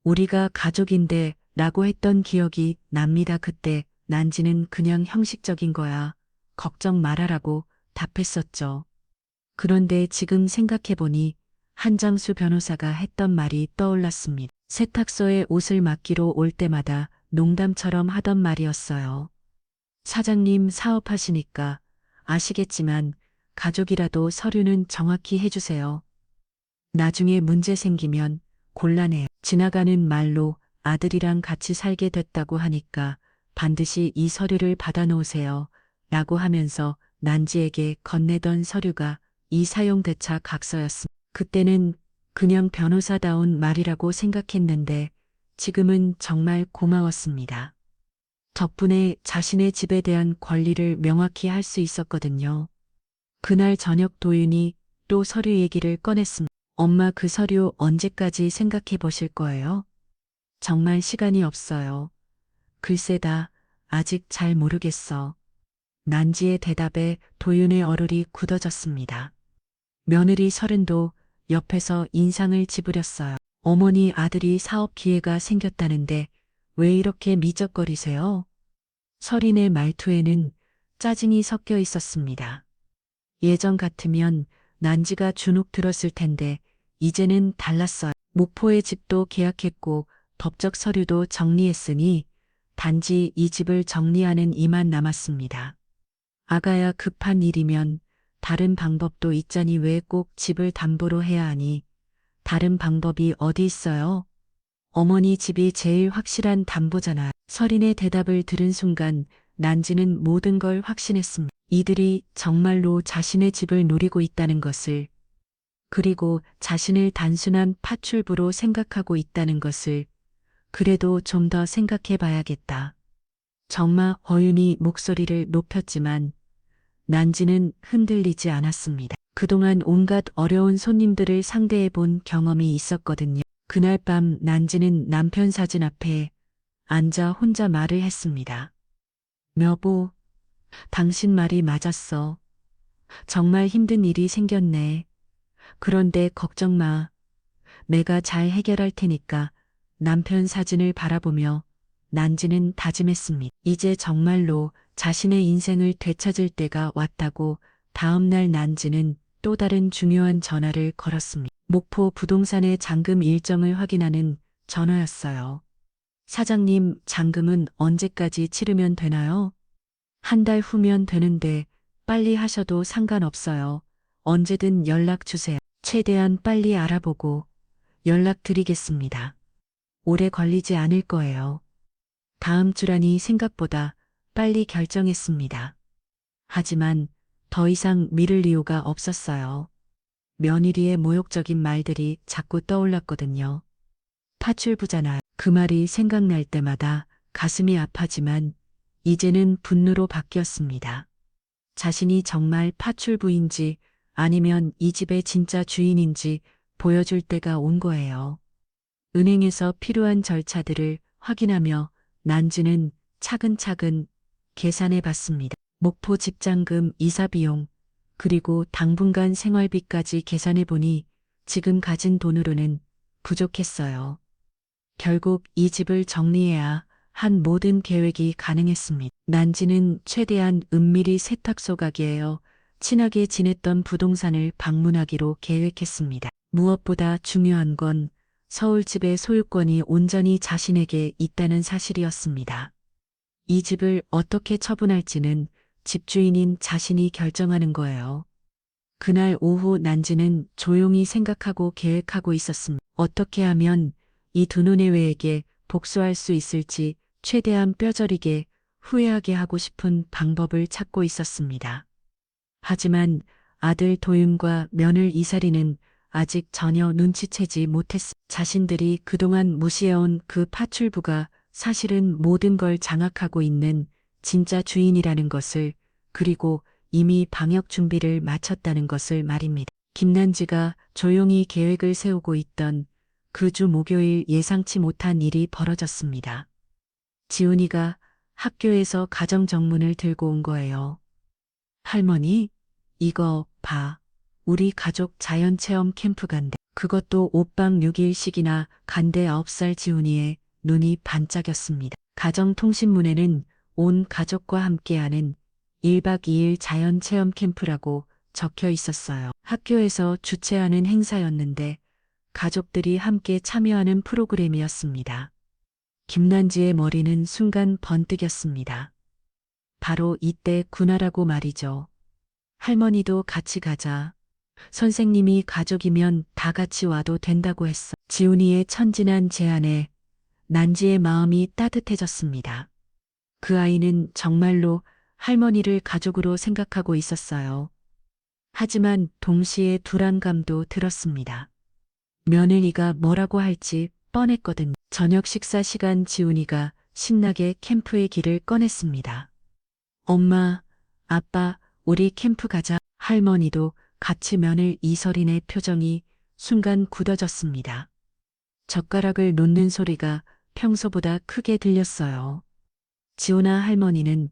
우리가 가족인데 라고 했던 기억이 납니다. 그때 난지는 그냥 형식적인 거야. 걱정 말아라고 답했었죠. 그런데 지금 생각해보니 한장수 변호사가 했던 말이 떠올랐습니다. 세탁소에 옷을 맡기러 올 때마다 농담처럼 하던 말이었어요. 사장님 사업하시니까 아시겠지만 가족이라도 서류는 정확히 해주세요. 나중에 문제 생기면 곤란해요. 지나가는 말로 아들이랑 같이 살게 됐다고 하니까 반드시 이 서류를 받아놓으세요. 라고 하면서 난지에게 건네던 서류가 이 사용대차 각서였습니다. 그때는 그냥 변호사다운 말이라고 생각했는데 지금은 정말 고마웠습니다. 덕분에 자신의 집에 대한 권리를 명확히 할 수 있었거든요. 그날 저녁 도윤이 또 서류 얘기를 꺼냈습니다. 엄마 그 서류 언제까지 생각해 보실 거예요? 정말 시간이 없어요. 글쎄다, 아직 잘 모르겠어. 난지의 대답에 도윤의 얼굴이 굳어졌습니다. 며느리 서른도 옆에서 인상을 찌푸렸어요. 어머니 아들이 사업 기회가 생겼다는데 왜 이렇게 미적거리세요? 설인의 말투에는 짜증이 섞여 있었습니다. 예전 같으면 난지가 주눅 들었을 텐데 이제는 달랐어요. 목포의 집도 계약했고 법적 서류도 정리했으니 단지 이 집을 정리하는 이만 남았습니다. 아가야 급한 일이면 다른 방법도 있자니 왜 꼭 집을 담보로 해야 하니? 다른 방법이 어디 있어요? 어머니 집이 제일 확실한 담보잖아. 설인의 대답을 들은 순간 난지는 모든 걸 확신했습니다. 이들이 정말로 자신의 집을 노리고 있다는 것을, 그리고 자신을 단순한 파출부로 생각하고 있다는 것을, 그래도 좀 더 생각해 봐야겠다. 정말 허윤이 목소리를 높였지만 난지는 흔들리지 않았습니다. 그동안 온갖 어려운 손님들을 상대해 본 경험이 있었거든요. 그날 밤 난지는 남편 사진 앞에 앉아 혼자 말을 했습니다. 여보, 당신 말이 맞았어. 정말 힘든 일이 생겼네. 그런데 걱정 마. 내가 잘 해결할 테니까. 남편 사진을 바라보며 난지는 다짐했습니다. 이제 정말로 자신의 인생을 되찾을 때가 왔다고. 다음 날 난지는 또 다른 중요한 전화를 걸었습니다. 목포 부동산의 잔금 일정을 확인하는 전화였어요. 사장님, 잔금은 언제까지 치르면 되나요? 한 달 후면 되는데 빨리 하셔도 상관없어요. 언제든 연락 주세요. 최대한 빨리 알아보고 연락드리겠습니다. 오래 걸리지 않을 거예요. 다음 주라니 생각보다 빨리 결정했습니다. 하지만 더 이상 미룰 이유가 없었어요. 며느리의 모욕적인 말들이 자꾸 떠올랐거든요. 파출부잖아. 그 말이 생각날 때마다 가슴이 아파지만 이제는 분노로 바뀌었습니다. 자신이 정말 파출부인지 아니면 이 집의 진짜 주인인지 보여줄 때가 온 거예요. 은행에서 필요한 절차들을 확인하며 난지는 차근차근 계산해 봤습니다. 목포 집장금, 이사비용, 그리고 당분간 생활비까지 계산해 보니 지금 가진 돈으로는 부족했어요. 결국 이 집을 정리해야 한 모든 계획이 가능했습니다. 난지는 최대한 은밀히 세탁소 가게에어 친하게 지냈던 부동산을 방문하기로 계획했습니다. 무엇보다 중요한 건 서울집의 소유권이 온전히 자신에게 있다는 사실이었습니다. 이 집을 어떻게 처분할지는 집주인인 자신이 결정하는 거예요. 그날 오후 난지는 조용히 생각하고 계획하고 있었습니다. 어떻게 하면 이 두 노네외에게 복수할 수 있을지 최대한 뼈저리게 후회하게 하고 싶은 방법을 찾고 있었습니다. 하지만 아들 도윤과 며느리 이사리는 아직 전혀 눈치채지 못했습니다. 자신들이 그동안 무시해온 그 파출부가 사실은 모든 걸 장악하고 있는 진짜 주인이라는 것을, 그리고 이미 방역 준비를 마쳤다는 것을 말입니다. 김난지가 조용히 계획을 세우고 있던 그 주 목요일 예상치 못한 일이 벌어졌습니다. 지훈이가 학교에서 가정정문을 들고 온 거예요. 할머니, 이거 봐. 우리 가족 자연체험 캠프 간대. 그것도 5박 6일씩이나 간대 9살 지훈이의 눈이 반짝였습니다. 가정통신문에는 온 가족과 함께하는 1박 2일 자연체험 캠프라고 적혀 있었어요. 학교에서 주최하는 행사였는데 가족들이 함께 참여하는 프로그램이었습니다. 김난지의 머리는 순간 번뜩였습니다. 바로 이때 군하라고 말이죠. 할머니도 같이 가자. 선생님이 가족이면 다 같이 와도 된다고 했어. 지훈이의 천진한 제안에 난지의 마음이 따뜻해졌습니다. 그 아이는 정말로 할머니를 가족으로 생각하고 있었어요. 하지만 동시에 불안감도 들었습니다. 며느리가 뭐라고 할지 뻔했거든요. 저녁 식사 시간 지훈이가 신나게 캠프의 길을 꺼냈습니다. 엄마, 아빠, 우리 캠프 가자. 할머니도 같이 며느리 이설인의 표정이 순간 굳어졌습니다. 젓가락을 놓는 소리가 평소보다 크게 들렸어요. 지훈아, 할머니는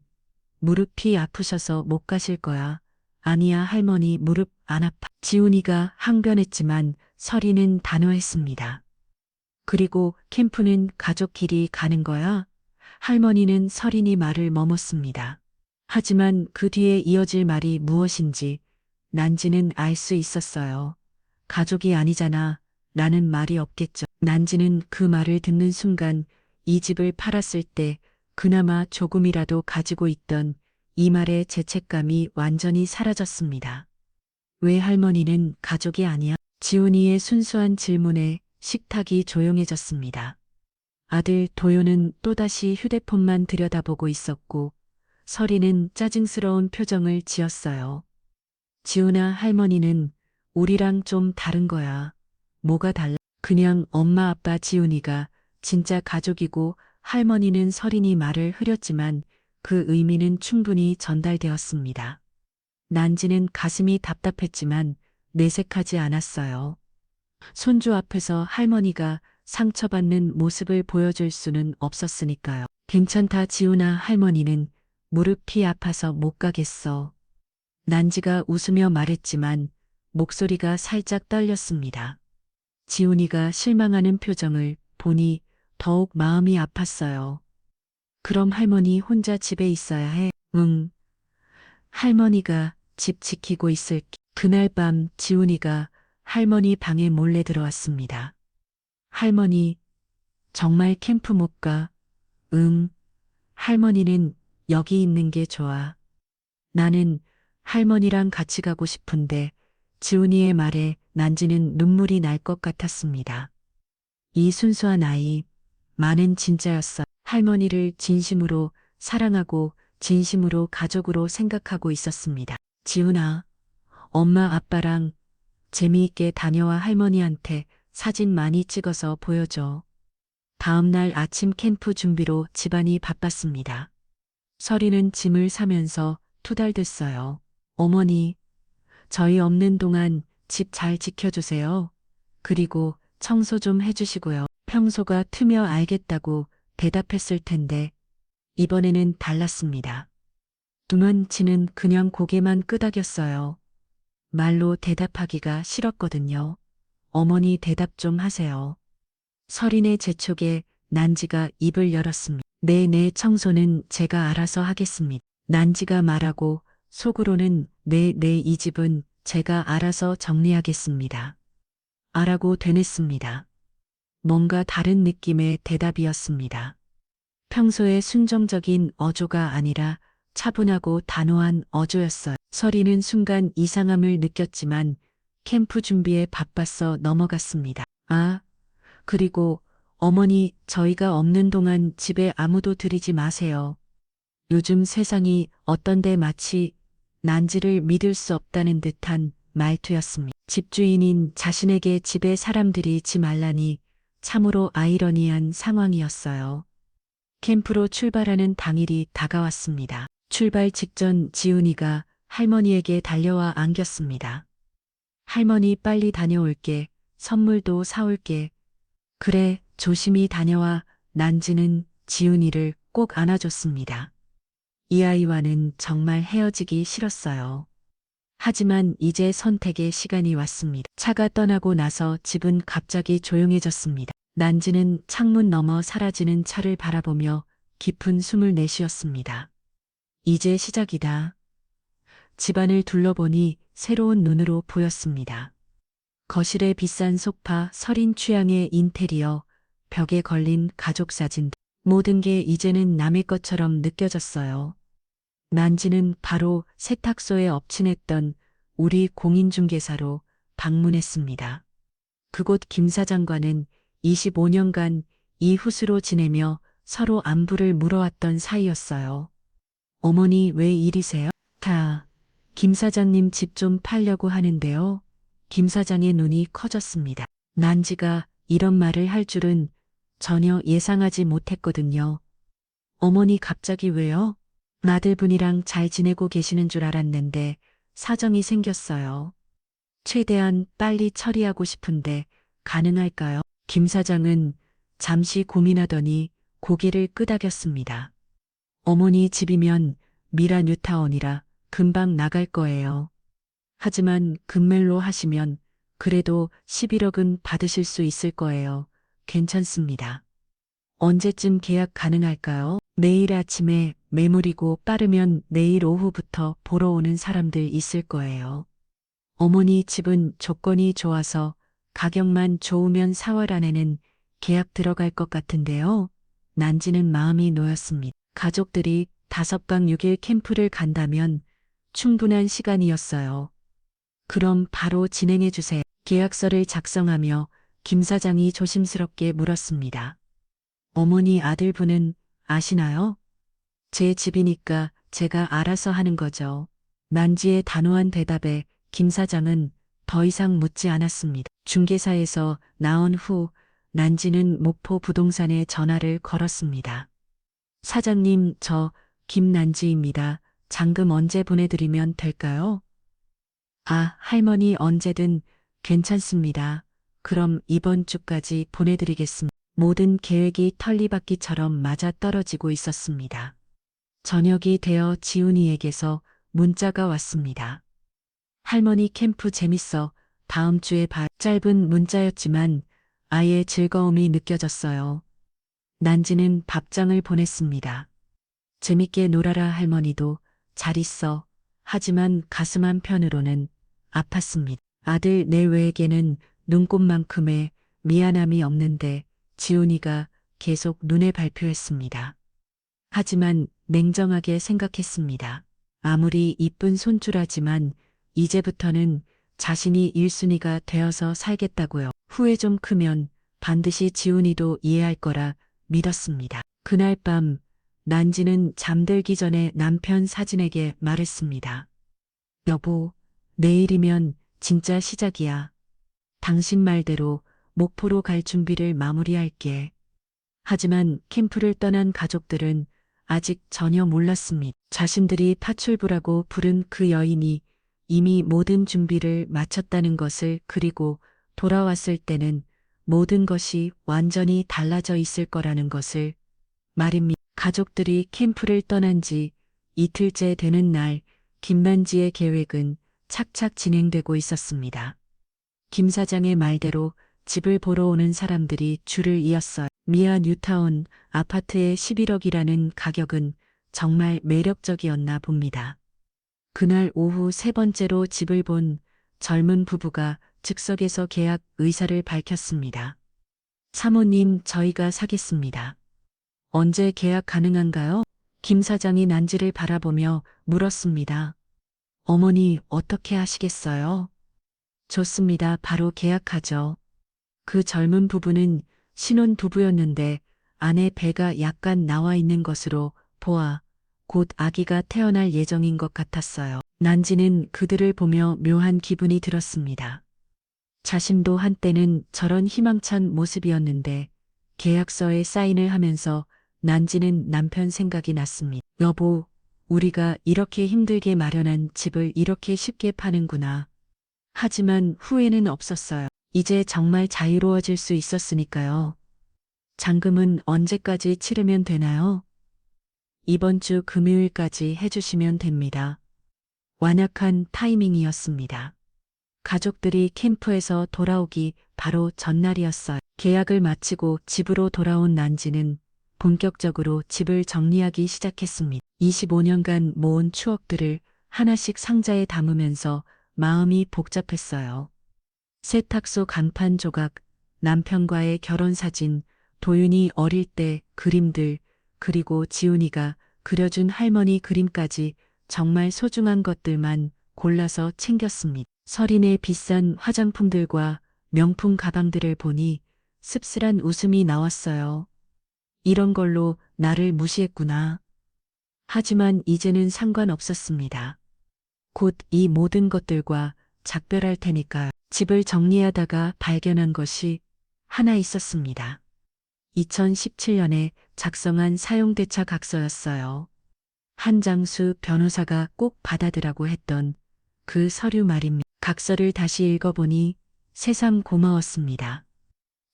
무릎이 아프셔서 못 가실 거야. 아니야, 할머니 무릎 안 아파. 지훈이가 항변했지만 설이는 단호했습니다. 그리고 캠프는 가족끼리 가는 거야? 할머니는 설인이 말을 머뭇습니다. 하지만 그 뒤에 이어질 말이 무엇인지 난지는 알 수 있었어요. 가족이 아니잖아. 라는 말이 없겠죠. 난지는 그 말을 듣는 순간 이 집을 팔았을 때 그나마 조금이라도 가지고 있던 이 말의 죄책감이 완전히 사라졌습니다. 왜 할머니는 가족이 아니야? 지훈이의 순수한 질문에 식탁이 조용해졌습니다. 아들 도요는 또다시 휴대폰만 들여다보고 있었고 설이는 짜증스러운 표정을 지었어요. 지훈아, 할머니는 우리랑 좀 다른 거야. 뭐가 달라? 그냥 엄마 아빠 지훈이가 진짜 가족이고 할머니는 설인이 말을 흐렸지만 그 의미는 충분히 전달되었습니다. 난지는 가슴이 답답했지만 내색하지 않았어요. 손주 앞에서 할머니가 상처받는 모습을 보여줄 수는 없었으니까요. 괜찮다, 지훈아. 할머니는 무릎이 아파서 못 가겠어. 난지가 웃으며 말했지만 목소리가 살짝 떨렸습니다. 지훈이가 실망하는 표정을 보니 더욱 마음이 아팠어요. 그럼 할머니 혼자 집에 있어야 해. 응. 할머니가 집 지키고 있을게. 그날 밤 지훈이가 할머니 방에 몰래 들어왔습니다. 할머니, 정말 캠프 못 가? 응. 할머니는 여기 있는 게 좋아. 나는 할머니랑 같이 가고 싶은데 지훈이의 말에 난지는 눈물이 날 것 같았습니다. 이 순수한 아이, 많은 진짜였어. 할머니를 진심으로 사랑하고 진심으로 가족으로 생각하고 있었습니다. 지훈아, 엄마 아빠랑 재미있게 다녀와. 할머니한테 사진 많이 찍어서 보여줘. 다음 날 아침 캠프 준비로 집안이 바빴습니다. 설이는 짐을 사면서 투덜댔어요. 어머니, 저희 없는 동안 집 잘 지켜주세요. 그리고 청소 좀 해주시고요. 평소가 트며 알겠다고 대답했을 텐데 이번에는 달랐습니다. 두만치는 그냥 고개만 끄덕였어요. 말로 대답하기가 싫었거든요. 어머니 대답 좀 하세요. 설인의 재촉에 난지가 입을 열었습니다. 네, 청소는 제가 알아서 하겠습니다. 난지가 말하고 속으로는 네, 이 집은 제가 알아서 정리하겠습니다. 아라고 되냈습니다. 뭔가 다른 느낌의 대답이었습니다. 평소의 순정적인 어조가 아니라 차분하고 단호한 어조였어요. 서리는 순간 이상함을 느꼈지만 캠프 준비에 바빠서 넘어갔습니다. 아, 그리고 어머니 저희가 없는 동안 집에 아무도 들이지 마세요. 요즘 세상이 어떤데 마치 난지를 믿을 수 없다는 듯한 말투였습니다. 집주인인 자신에게 집에 사람들이 지 말라니 참으로 아이러니한 상황이었어요. 캠프로 출발하는 당일이 다가왔습니다. 출발 직전 지훈이가 할머니에게 달려와 안겼습니다. 할머니 빨리 다녀올게. 선물도 사올게. 그래, 조심히 다녀와. 난지는 지훈이를 꼭 안아줬습니다. 이 아이와는 정말 헤어지기 싫었어요. 하지만 이제 선택의 시간이 왔습니다. 차가 떠나고 나서 집은 갑자기 조용해졌습니다. 난지는 창문 너머 사라지는 차를 바라보며 깊은 숨을 내쉬었습니다. 이제 시작이다. 집안을 둘러보니 새로운 눈으로 보였습니다. 거실에 비싼 소파, 서린 취향의 인테리어, 벽에 걸린 가족 사진, 모든 게 이제는 남의 것처럼 느껴졌어요. 난지는 바로 세탁소에 엎친했던 우리 공인중개사로 방문했습니다. 그곳 김 사장과는 25년간 이웃으로 지내며 서로 안부를 물어왔던 사이였어요. 어머니 왜 이리세요? 김 사장님 집 좀 팔려고 하는데요. 김 사장의 눈이 커졌습니다. 난지가 이런 말을 할 줄은 전혀 예상하지 못했거든요. 어머니 갑자기 왜요? 아들분이랑 잘 지내고 계시는 줄 알았는데 사정이 생겼어요. 최대한 빨리 처리하고 싶은데 가능할까요? 김 사장은 잠시 고민하더니 고개를 끄덕였습니다. 어머니 집이면 미라 뉴타운이라 금방 나갈 거예요. 하지만 금멜로 하시면 그래도 11억은 받으실 수 있을 거예요. 괜찮습니다. 언제쯤 계약 가능할까요? 내일 아침에 매물이고 빠르면 내일 오후부터 보러 오는 사람들 있을 거예요. 어머니 집은 조건이 좋아서 가격만 좋으면 4월 안에는 계약 들어갈 것 같은데요. 난지는 마음이 놓였습니다. 가족들이 5박 6일 캠프를 간다면 충분한 시간이었어요. 그럼 바로 진행해 주세요. 계약서를 작성하며 김 사장이 조심스럽게 물었습니다. 어머니 아들분은 아시나요? 제 집이니까 제가 알아서 하는 거죠. 난지의 단호한 대답에 김 사장은 더 이상 묻지 않았습니다. 중개사에서 나온 후 난지는 목포 부동산에 전화를 걸었습니다. 사장님, 저 김난지입니다. 잔금 언제 보내드리면 될까요? 아, 할머니 언제든 괜찮습니다. 그럼 이번 주까지 보내드리겠습니다. 모든 계획이 털리박기처럼 맞아떨어지고 있었습니다. 저녁이 되어 지훈이에게서 문자가 왔습니다. 할머니 캠프 재밌어. 다음 주에 봐. 짧은 문자였지만 아이의 즐거움이 느껴졌어요. 난지는 밥장을 보냈습니다. 재밌게 놀아라 할머니도 잘 있어. 하지만 가슴 한편으로는 아팠습니다. 아들 내외에게는 눈꽃만큼의 미안함이 없는데 지훈이가 계속 눈에 발표했습니다. 하지만 냉정하게 생각했습니다. 아무리 이쁜 손주라지만 이제부터는 자신이 1순위가 되어서 살겠다고요. 후회 좀 크면 반드시 지훈이도 이해할 거라 믿었습니다. 그날 밤 난지는 잠들기 전에 남편 사진에게 말했습니다. 여보, 내일이면 진짜 시작이야. 당신 말대로 목포로 갈 준비를 마무리할게. 하지만 캠프를 떠난 가족들은 아직 전혀 몰랐습니다. 자신들이 파출부라고 부른 그 여인이 이미 모든 준비를 마쳤다는 것을, 그리고 돌아왔을 때는 모든 것이 완전히 달라져 있을 거라는 것을 말입니다. 가족들이 캠프를 떠난 지 이틀째 되는 날, 김난지의 계획은 착착 진행되고 있었습니다. 김 사장의 말대로 집을 보러 오는 사람들이 줄을 이었어요. 미아 뉴타운 아파트의 11억이라는 가격은 정말 매력적이었나 봅니다. 그날 오후 세 번째로 집을 본 젊은 부부가 즉석에서 계약 의사를 밝혔습니다. 사모님, 저희가 사겠습니다. 언제 계약 가능한가요? 김 사장이 난지를 바라보며 물었습니다. 어머니, 어떻게 하시겠어요? 좋습니다. 바로 계약하죠. 그 젊은 부부는 신혼 부부였는데 아내 배가 약간 나와 있는 것으로 보아 곧 아기가 태어날 예정인 것 같았어요. 난지는 그들을 보며 묘한 기분이 들었습니다. 자신도 한때는 저런 희망찬 모습이었는데 계약서에 사인을 하면서 난지는 남편 생각이 났습니다. 여보, 우리가 이렇게 힘들게 마련한 집을 이렇게 쉽게 파는구나. 하지만 후회는 없었어요. 이제 정말 자유로워질 수 있었으니까요. 잔금은 언제까지 치르면 되나요? 이번 주 금요일까지 해주시면 됩니다. 완약한 타이밍이었습니다. 가족들이 캠프에서 돌아오기 바로 전날이었어요. 계약을 마치고 집으로 돌아온 난지는 본격적으로 집을 정리하기 시작했습니다. 25년간 모은 추억들을 하나씩 상자에 담으면서 마음이 복잡했어요. 세탁소 간판 조각, 남편과의 결혼 사진, 도윤이 어릴 때 그림들, 그리고 지훈이가 그려준 할머니 그림까지 정말 소중한 것들만 골라서 챙겼습니다. 서린의 비싼 화장품들과 명품 가방들을 보니 씁쓸한 웃음이 나왔어요. 이런 걸로 나를 무시했구나. 하지만 이제는 상관없었습니다. 곧 이 모든 것들과 작별할 테니까요. 집을 정리하다가 발견한 것이 하나 있었습니다. 2017년에 작성한 사용대차 각서였어요. 한장수 변호사가 꼭 받아두라고 했던 그 서류 말입니다. 각서를 다시 읽어보니 새삼 고마웠습니다.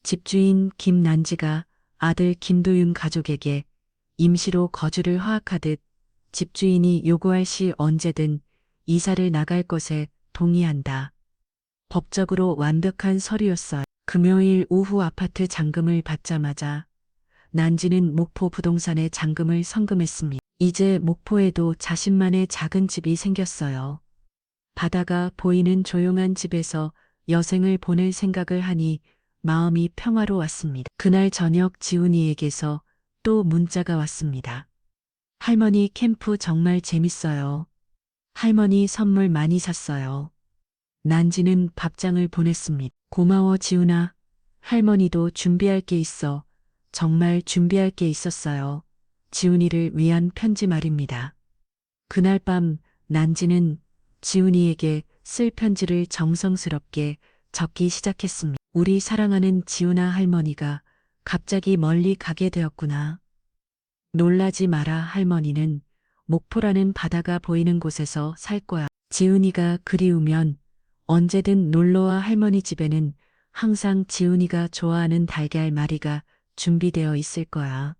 집주인 김난지가 아들 김도윤 가족에게 임시로 거주를 허락하듯 집주인이 요구할 시 언제든 이사를 나갈 것에 동의한다. 법적으로 완벽한 서류였어요. 금요일 오후 아파트 잔금을 받자마자 난지는 목포 부동산에 잔금을 선금했습니다. 이제 목포에도 자신만의 작은 집이 생겼어요. 바다가 보이는 조용한 집에서 여생을 보낼 생각을 하니 마음이 평화로웠습니다. 그날 저녁 지훈이에게서 또 문자가 왔습니다. 할머니 캠프 정말 재밌어요. 할머니 선물 많이 샀어요. 난지는 밥장을 보냈습니다. 고마워 지훈아. 할머니도 준비할 게 있어. 정말 준비할 게 있었어요. 지훈이를 위한 편지 말입니다. 그날 밤 난지는 지훈이에게 쓸 편지를 정성스럽게 적기 시작했습니다. 우리 사랑하는 지훈아, 할머니가 갑자기 멀리 가게 되었구나. 놀라지 마라. 할머니는 목포라는 바다가 보이는 곳에서 살 거야. 지훈이가 그리우면 언제든 놀러와. 할머니 집에는 항상 지훈이가 좋아하는 달걀말이가 준비되어 있을 거야.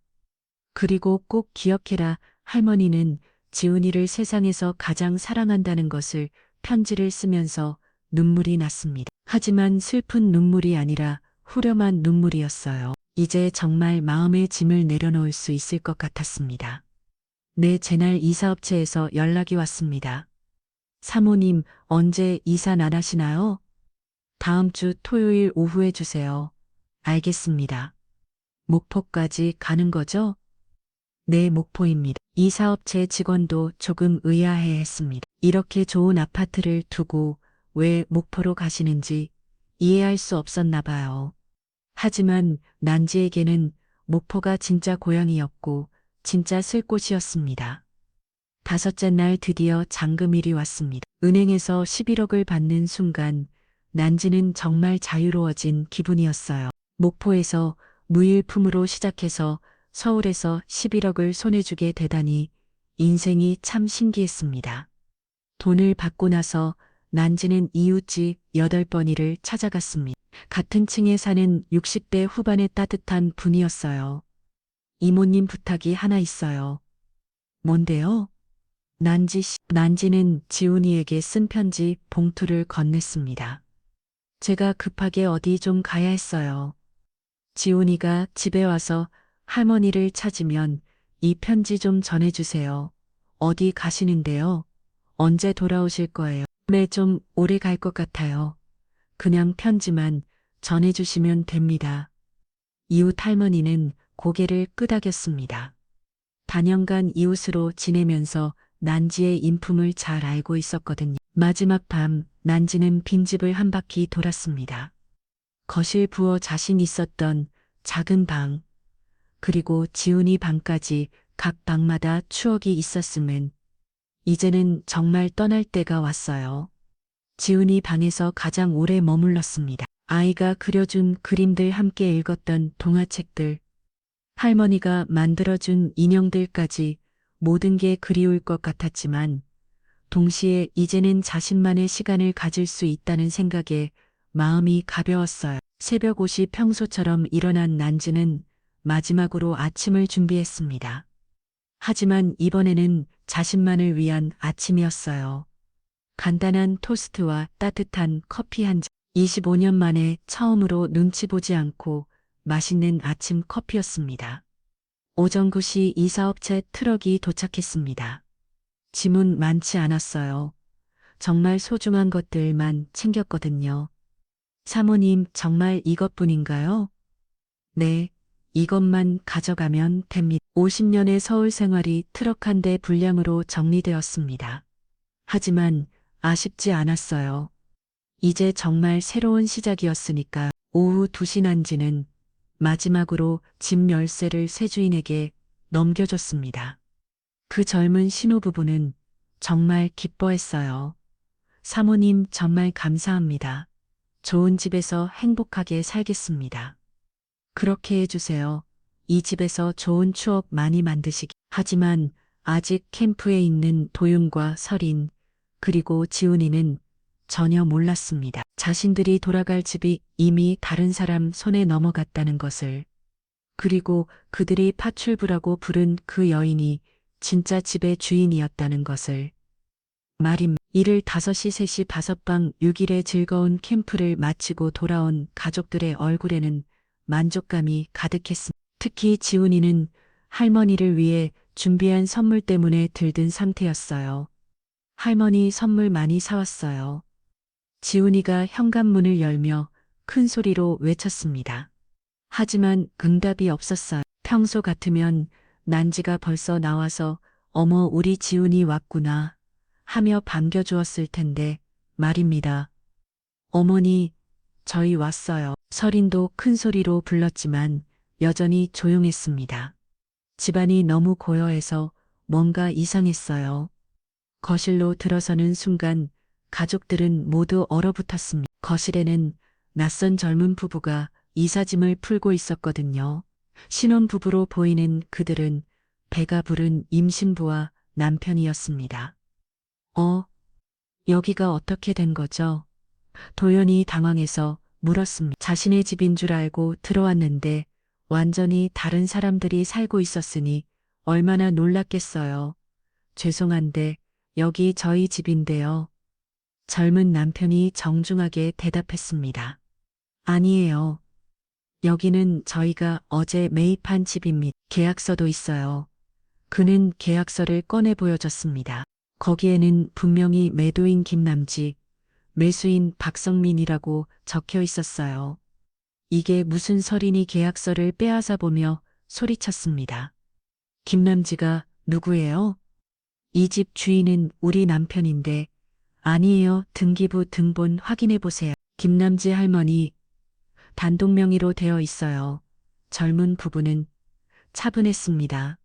그리고 꼭 기억해라. 할머니는 지훈이를 세상에서 가장 사랑한다는 것을 편지를 쓰면서 눈물이 났습니다. 하지만 슬픈 눈물이 아니라 후렴한 눈물이었어요. 이제 정말 마음의 짐을 내려놓을 수 있을 것 같았습니다. 네, 제날 이사업체에서 연락이 왔습니다. 사모님, 언제 이사 나가시나요? 다음 주 토요일 오후에 주세요. 알겠습니다. 목포까지 가는 거죠? 네, 목포입니다. 이 사업체 직원도 조금 의아해했습니다. 이렇게 좋은 아파트를 두고 왜 목포로 가시는지 이해할 수 없었나 봐요. 하지만 난지에게는 목포가 진짜 고향이었고 진짜 쓸 곳이었습니다. 다섯째 날 드디어 잔금일이 왔습니다. 은행에서 11억을 받는 순간 난지는 정말 자유로워진 기분이었어요. 목포에서 무일품으로 시작해서 서울에서 11억을 손에 쥐게 되다니 인생이 참 신기했습니다. 돈을 받고 나서 난지는 이웃집 8번이를 찾아갔습니다. 같은 층에 사는 60대 후반의 따뜻한 분이었어요. 이모님, 부탁이 하나 있어요. 뭔데요? 난지는 지훈이에게 쓴 편지 봉투를 건넸습니다. 제가 급하게 어디 좀 가야 했어요. 지훈이가 집에 와서 할머니를 찾으면 이 편지 좀 전해주세요. 어디 가시는데요? 언제 돌아오실 거예요? 네, 좀 오래 갈 것 같아요. 그냥 편지만 전해주시면 됩니다. 이웃 할머니는 고개를 끄덕였습니다. 단연간 이웃으로 지내면서 난지의 인품을 잘 알고 있었거든요. 마지막 밤 난지는 빈집을 한 바퀴 돌았습니다. 거실 부엌 자신 있었던 작은 방, 그리고 지훈이 방까지 각 방마다 추억이 있었음은 이제는 정말 떠날 때가 왔어요. 지훈이 방에서 가장 오래 머물렀습니다. 아이가 그려준 그림들 함께 읽었던 동화책들, 할머니가 만들어준 인형들까지 모든 게 그리울 것 같았지만 동시에 이제는 자신만의 시간을 가질 수 있다는 생각에 마음이 가벼웠어요. 새벽 5시 평소처럼 일어난 난지는 마지막으로 아침을 준비했습니다. 하지만 이번에는 자신만을 위한 아침이었어요. 간단한 토스트와 따뜻한 커피 한 잔. 25년 만에 처음으로 눈치 보지 않고 맛있는 아침 커피였습니다. 오전 9시 이사업체 트럭이 도착했습니다. 짐은 많지 않았어요. 정말 소중한 것들만 챙겼거든요. 사모님, 정말 이것뿐인가요? 네, 이것만 가져가면 됩니다. 50년의 서울 생활이 트럭 한 대 분량으로 정리되었습니다. 하지만 아쉽지 않았어요. 이제 정말 새로운 시작이었으니까. 오후 2시 난지는 마지막으로 집 열쇠를 새 주인에게 넘겨줬습니다. 그 젊은 신혼부부는 정말 기뻐했어요. 사모님, 정말 감사합니다. 좋은 집에서 행복하게 살겠습니다. 그렇게 해주세요. 이 집에서 좋은 추억 많이 만드시기. 하지만 아직 캠프에 있는 도윤과 설인, 그리고 지훈이는 전혀 몰랐습니다. 자신들이 돌아갈 집이 이미 다른 사람 손에 넘어갔다는 것을. 그리고 그들이 파출부라고 부른 그 여인이 진짜 집의 주인이었다는 것을. 일을 5시 3시 5방 6일의 즐거운 캠프를 마치고 돌아온 가족들의 얼굴에는 만족감이 가득했습니다. 특히 지훈이는 할머니를 위해 준비한 선물 때문에 들뜬 상태였어요. 할머니 선물 많이 사왔어요. 지훈이가 현관문을 열며 큰 소리로 외쳤습니다. 하지만 응답이 없었어요. 평소 같으면 난지가 벌써 나와서 어머, 우리 지훈이 왔구나 하며 반겨주었을 텐데 말입니다. 어머니, 저희 왔어요. 설인도 큰 소리로 불렀지만 여전히 조용했습니다. 집안이 너무 고요해서 뭔가 이상했어요. 거실로 들어서는 순간 가족들은 모두 얼어붙었습니다. 거실에는 낯선 젊은 부부가 이사짐을 풀고 있었거든요. 신혼부부로 보이는 그들은 배가 부른 임신부와 남편이었습니다. 여기가 어떻게 된 거죠? 도연이 당황해서 물었습니다. 자신의 집인 줄 알고 들어왔는데 완전히 다른 사람들이 살고 있었으니 얼마나 놀랐겠어요. 죄송한데 여기 저희 집인데요. 젊은 남편이 정중하게 대답했습니다. 아니에요. 여기는 저희가 어제 매입한 집입니다. 계약서도 있어요. 그는 계약서를 꺼내 보여줬습니다. 거기에는 분명히 매도인 김남지, 매수인 박성민이라고 적혀 있었어요. 이게 무슨 설인이 계약서를 빼앗아 보며 소리쳤습니다. 김남지가 누구예요? 이 집 주인은 우리 남편인데. 아니에요. 등기부 등본 확인해 보세요. 김남지 할머니, 단독 명의로 되어 있어요. 젊은 부부는 차분했습니다.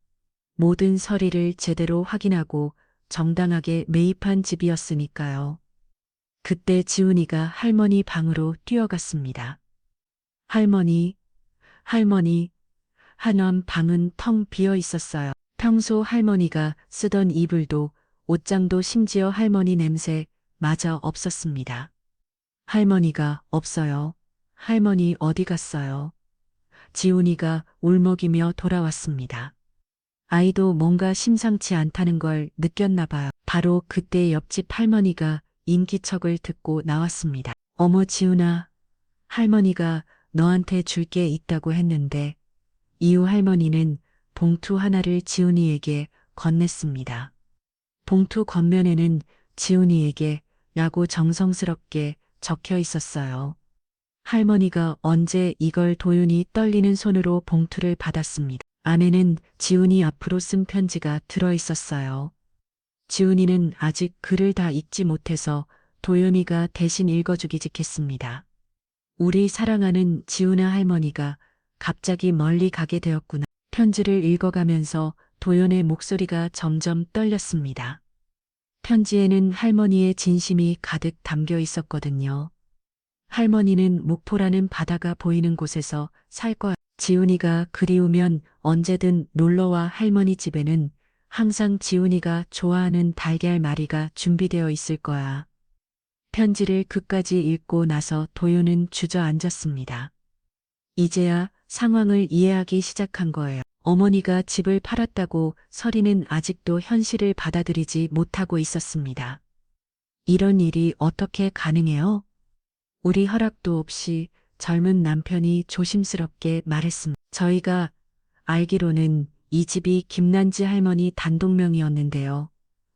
모든 서류를 제대로 확인하고 정당하게 매입한 집이었으니까요. 그때 지훈이가 할머니 방으로 뛰어갔습니다. 할머니, 할머니, 한원 방은 텅 비어 있었어요. 평소 할머니가 쓰던 이불도 옷장도 심지어 할머니 냄새 마저 없었습니다. 할머니가 없어요. 할머니 어디 갔어요? 지훈이가 울먹이며 돌아왔습니다. 아이도 뭔가 심상치 않다는 걸 느꼈나 봐요. 바로 그때 옆집 할머니가 인기척을 듣고 나왔습니다. 어머 지훈아, 할머니가 너한테 줄 게 있다고 했는데 이후 할머니는 봉투 하나를 지훈이에게 건넸습니다. 봉투 겉면에는 지훈이에게 라고 정성스럽게 적혀 있었어요. 할머니가 언제 이걸 도윤이 떨리는 손으로 봉투를 받았습니다. 안에는 지훈이 앞으로 쓴 편지가 들어 있었어요. 지훈이는 아직 글을 다 읽지 못해서 도윤이가 대신 읽어주기 직했습니다. 우리 사랑하는 지훈아 할머니가 갑자기 멀리 가게 되었구나. 편지를 읽어가면서 도연의 목소리가 점점 떨렸습니다. 편지에는 할머니의 진심이 가득 담겨 있었거든요. 할머니는 목포라는 바다가 보이는 곳에서 살 거야. 지훈이가 그리우면 언제든 놀러와 할머니 집에는 항상 지훈이가 좋아하는 달걀 말이가 준비되어 있을 거야. 편지를 끝까지 읽고 나서 도윤은 주저앉았습니다. 이제야 상황을 이해하기 시작한 거예요. 어머니가 집을 팔았다고 서리는 아직도 현실을 받아들이지 못하고 있었습니다. 이런 일이 어떻게 가능해요? 우리 허락도 없이 젊은 남편이 조심스럽게 말했습니다. 저희가 알기로는 이 집이 김난지 할머니 단독명이었는데요.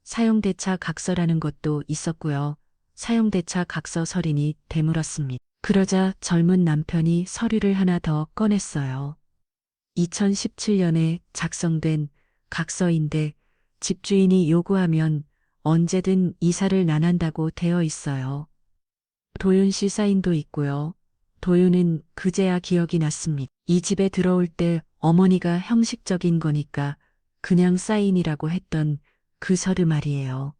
사용대차 각서라는 것도 있었고요. 사용대차 각서 서린이 되물었습니다. 그러자 젊은 남편이 서류를 하나 더 꺼냈어요. 2017년에 작성된 각서인데 집주인이 요구하면 언제든 이사를 나난다고 되어 있어요. 도윤 씨 사인도 있고요. 도윤은 그제야 기억이 났습니다. 이 집에 들어올 때 어머니가 형식적인 거니까 그냥 사인이라고 했던 그 서류 말이에요.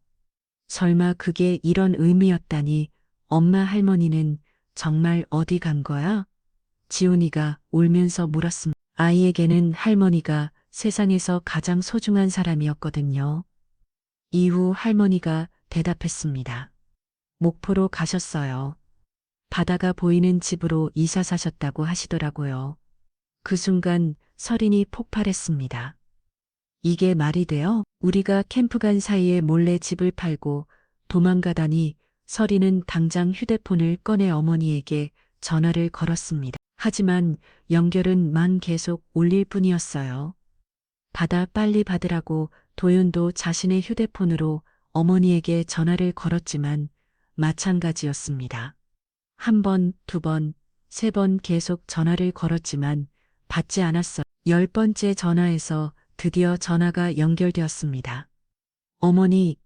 설마 그게 이런 의미였다니. 엄마 할머니는 정말 어디 간 거야? 지훈이가 울면서 물었습니다. 아이에게는 할머니가 세상에서 가장 소중한 사람이었거든요. 이후 할머니가 대답했습니다. 목포로 가셨어요. 바다가 보이는 집으로 이사 사셨다고 하시더라고요. 그 순간 서린이 폭발했습니다. 이게 말이 돼요? 우리가 캠프 간 사이에 몰래 집을 팔고 도망가다니. 서린은 당장 휴대폰을 꺼내 어머니에게 전화를 걸었습니다. 하지만 연결은 계속 울릴 뿐이었어요. 받아 빨리 받으라고 도윤도 자신의 휴대폰으로 어머니에게 전화를 걸었지만 마찬가지였습니다. 한 번, 두 번, 세 번 계속 전화를 걸었지만 받지 않았어요. 10번째 전화에서 드디어 전화가 연결되었습니다. 어머니,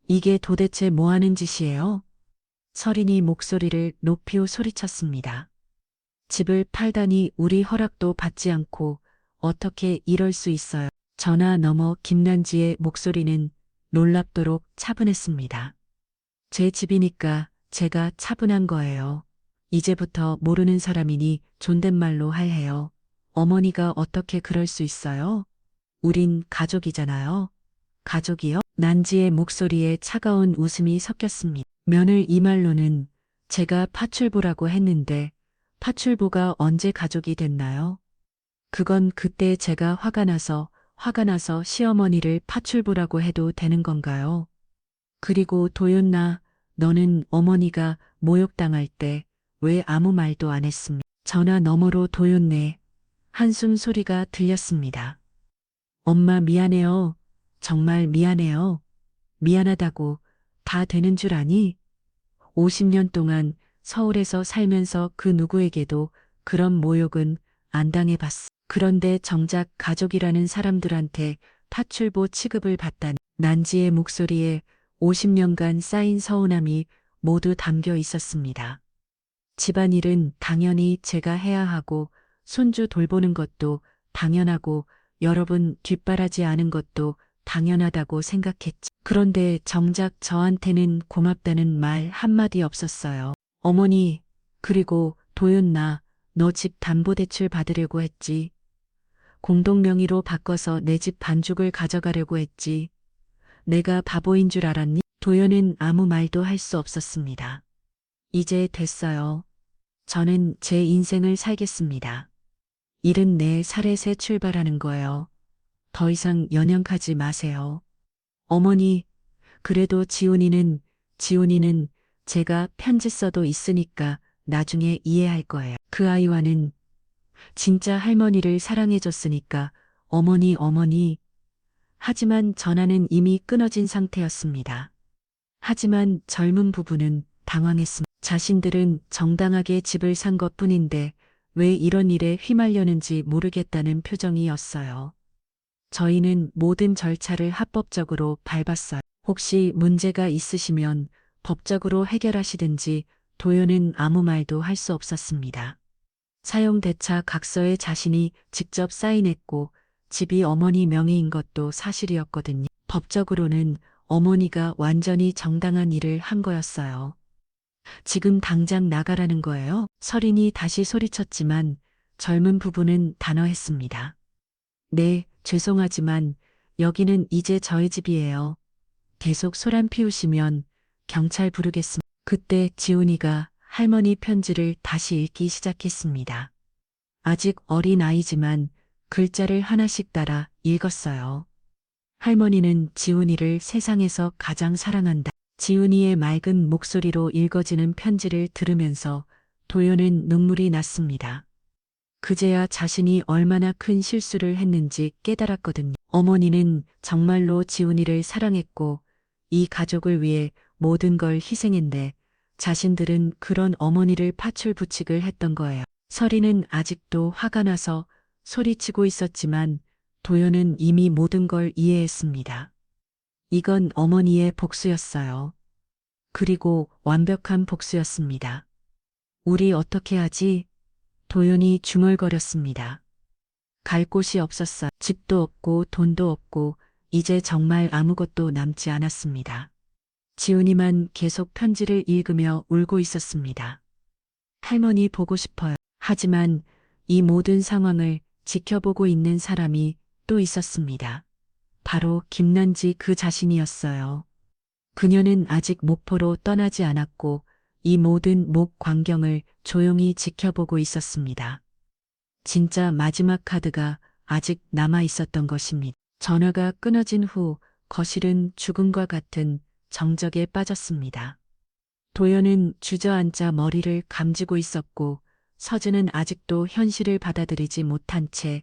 이게 도대체 뭐 하는 짓이에요? 서린이 목소리를 높이 소리쳤습니다. 집을 팔다니 우리 허락도 받지 않고 어떻게 이럴 수 있어요? 전화 너머 김난지의 목소리는 놀랍도록 차분했습니다. 제 집이니까 제가 차분한 거예요. 이제부터 모르는 사람이니 존댓말로 하해요. 어머니가 어떻게 그럴 수 있어요? 우린 가족이잖아요. 가족이요? 난지의 목소리에 차가운 웃음이 섞였습니다. 며느리 이 말로는 제가 파출부라고 했는데 파출부가 언제 가족이 됐나요? 그건 그때 제가 화가 나서 시어머니를 파출부라고 해도 되는 건가요? 그리고 도윤나, 너는 어머니가 모욕당할 때 왜 아무 말도 안 했습니까? 전화 너머로 도윤네 한숨 소리가 들렸습니다. 엄마 미안해요. 정말 미안해요. 미안하다고 다 되는 줄 아니? 50년 동안 서울에서 살면서 그 누구에게도 그런 모욕은 안 당해봤어. 그런데 정작 가족이라는 사람들한테 파출보 취급을 받다니. 난지의 목소리에 50년간 쌓인 서운함이 모두 담겨 있었습니다. 집안일은 당연히 제가 해야 하고 손주 돌보는 것도 당연하고 여러분 뒷바라지 하는 것도 당연하다고 생각했지. 그런데 정작 저한테는 고맙다는 말 한마디 없었어요. 어머니, 그리고 도윤나, 너 집 담보대출 받으려고 했지. 공동명의로 바꿔서 내 집 반죽을 가져가려고 했지. 내가 바보인 줄 알았니? 도연은 아무 말도 할 수 없었습니다. 이제 됐어요. 저는 제 인생을 살겠습니다. 74살에 새 출발하는 거예요. 더 이상 연연하지 마세요. 어머니, 그래도 지훈이는 제가 편지 써도 있으니까 나중에 이해할 거예요. 그 아이와는 진짜 할머니를 사랑해줬으니까 어머니. 하지만 전화는 이미 끊어진 상태였습니다. 하지만 젊은 부부는 당황했습니다. 자신들은 정당하게 집을 산 것뿐인데 왜 이런 일에 휘말렸는지 모르겠다는 표정이었어요. 저희는 모든 절차를 합법적으로 밟았어요. 혹시 문제가 있으시면 법적으로 해결하시든지. 도요는 아무 말도 할 수 없었습니다. 사용대차 각서에 자신이 직접 사인했고 집이 어머니 명의인 것도 사실이었거든요. 법적으로는 어머니가 완전히 정당한 일을 한 거였어요. 지금 당장 나가라는 거예요? 서린이 다시 소리쳤지만 젊은 부부는 단호했습니다. 네, 죄송하지만 여기는 이제 저희 집이에요. 계속 소란 피우시면 경찰 부르겠습니다. 그때 지훈이가 할머니 편지를 다시 읽기 시작했습니다. 아직 어린 아이지만 글자를 하나씩 따라 읽었어요. 할머니는 지훈이를 세상에서 가장 사랑한다. 지훈이의 맑은 목소리로 읽어지는 편지를 들으면서 도요는 눈물이 났습니다. 그제야 자신이 얼마나 큰 실수를 했는지 깨달았거든요. 어머니는 정말로 지훈이를 사랑했고 이 가족을 위해 모든 걸 희생했는데 자신들은 그런 어머니를 파출부칙을 했던 거예요. 서리는 아직도 화가 나서 소리치고 있었지만 도요는 이미 모든 걸 이해했습니다. 이건 어머니의 복수였어요. 그리고 완벽한 복수였습니다. 우리 어떻게 하지? 도연이 중얼거렸습니다. 갈 곳이 없었어요. 집도 없고 돈도 없고 이제 정말 아무것도 남지 않았습니다. 지훈이만 계속 편지를 읽으며 울고 있었습니다. 할머니 보고 싶어요. 하지만 이 모든 상황을 지켜보고 있는 사람이 또 있었습니다. 바로 김난지 그 자신이었어요. 그녀는 아직 목포로 떠나지 않았고 이 모든 목 광경을 조용히 지켜보고 있었습니다. 진짜 마지막 카드가 아직 남아 있었던 것입니다. 전화가 끊어진 후 거실은 죽음과 같은 정적에 빠졌습니다. 도연은 주저앉아 머리를 감지고 있었고 서준은 아직도 현실을 받아들이지 못한 채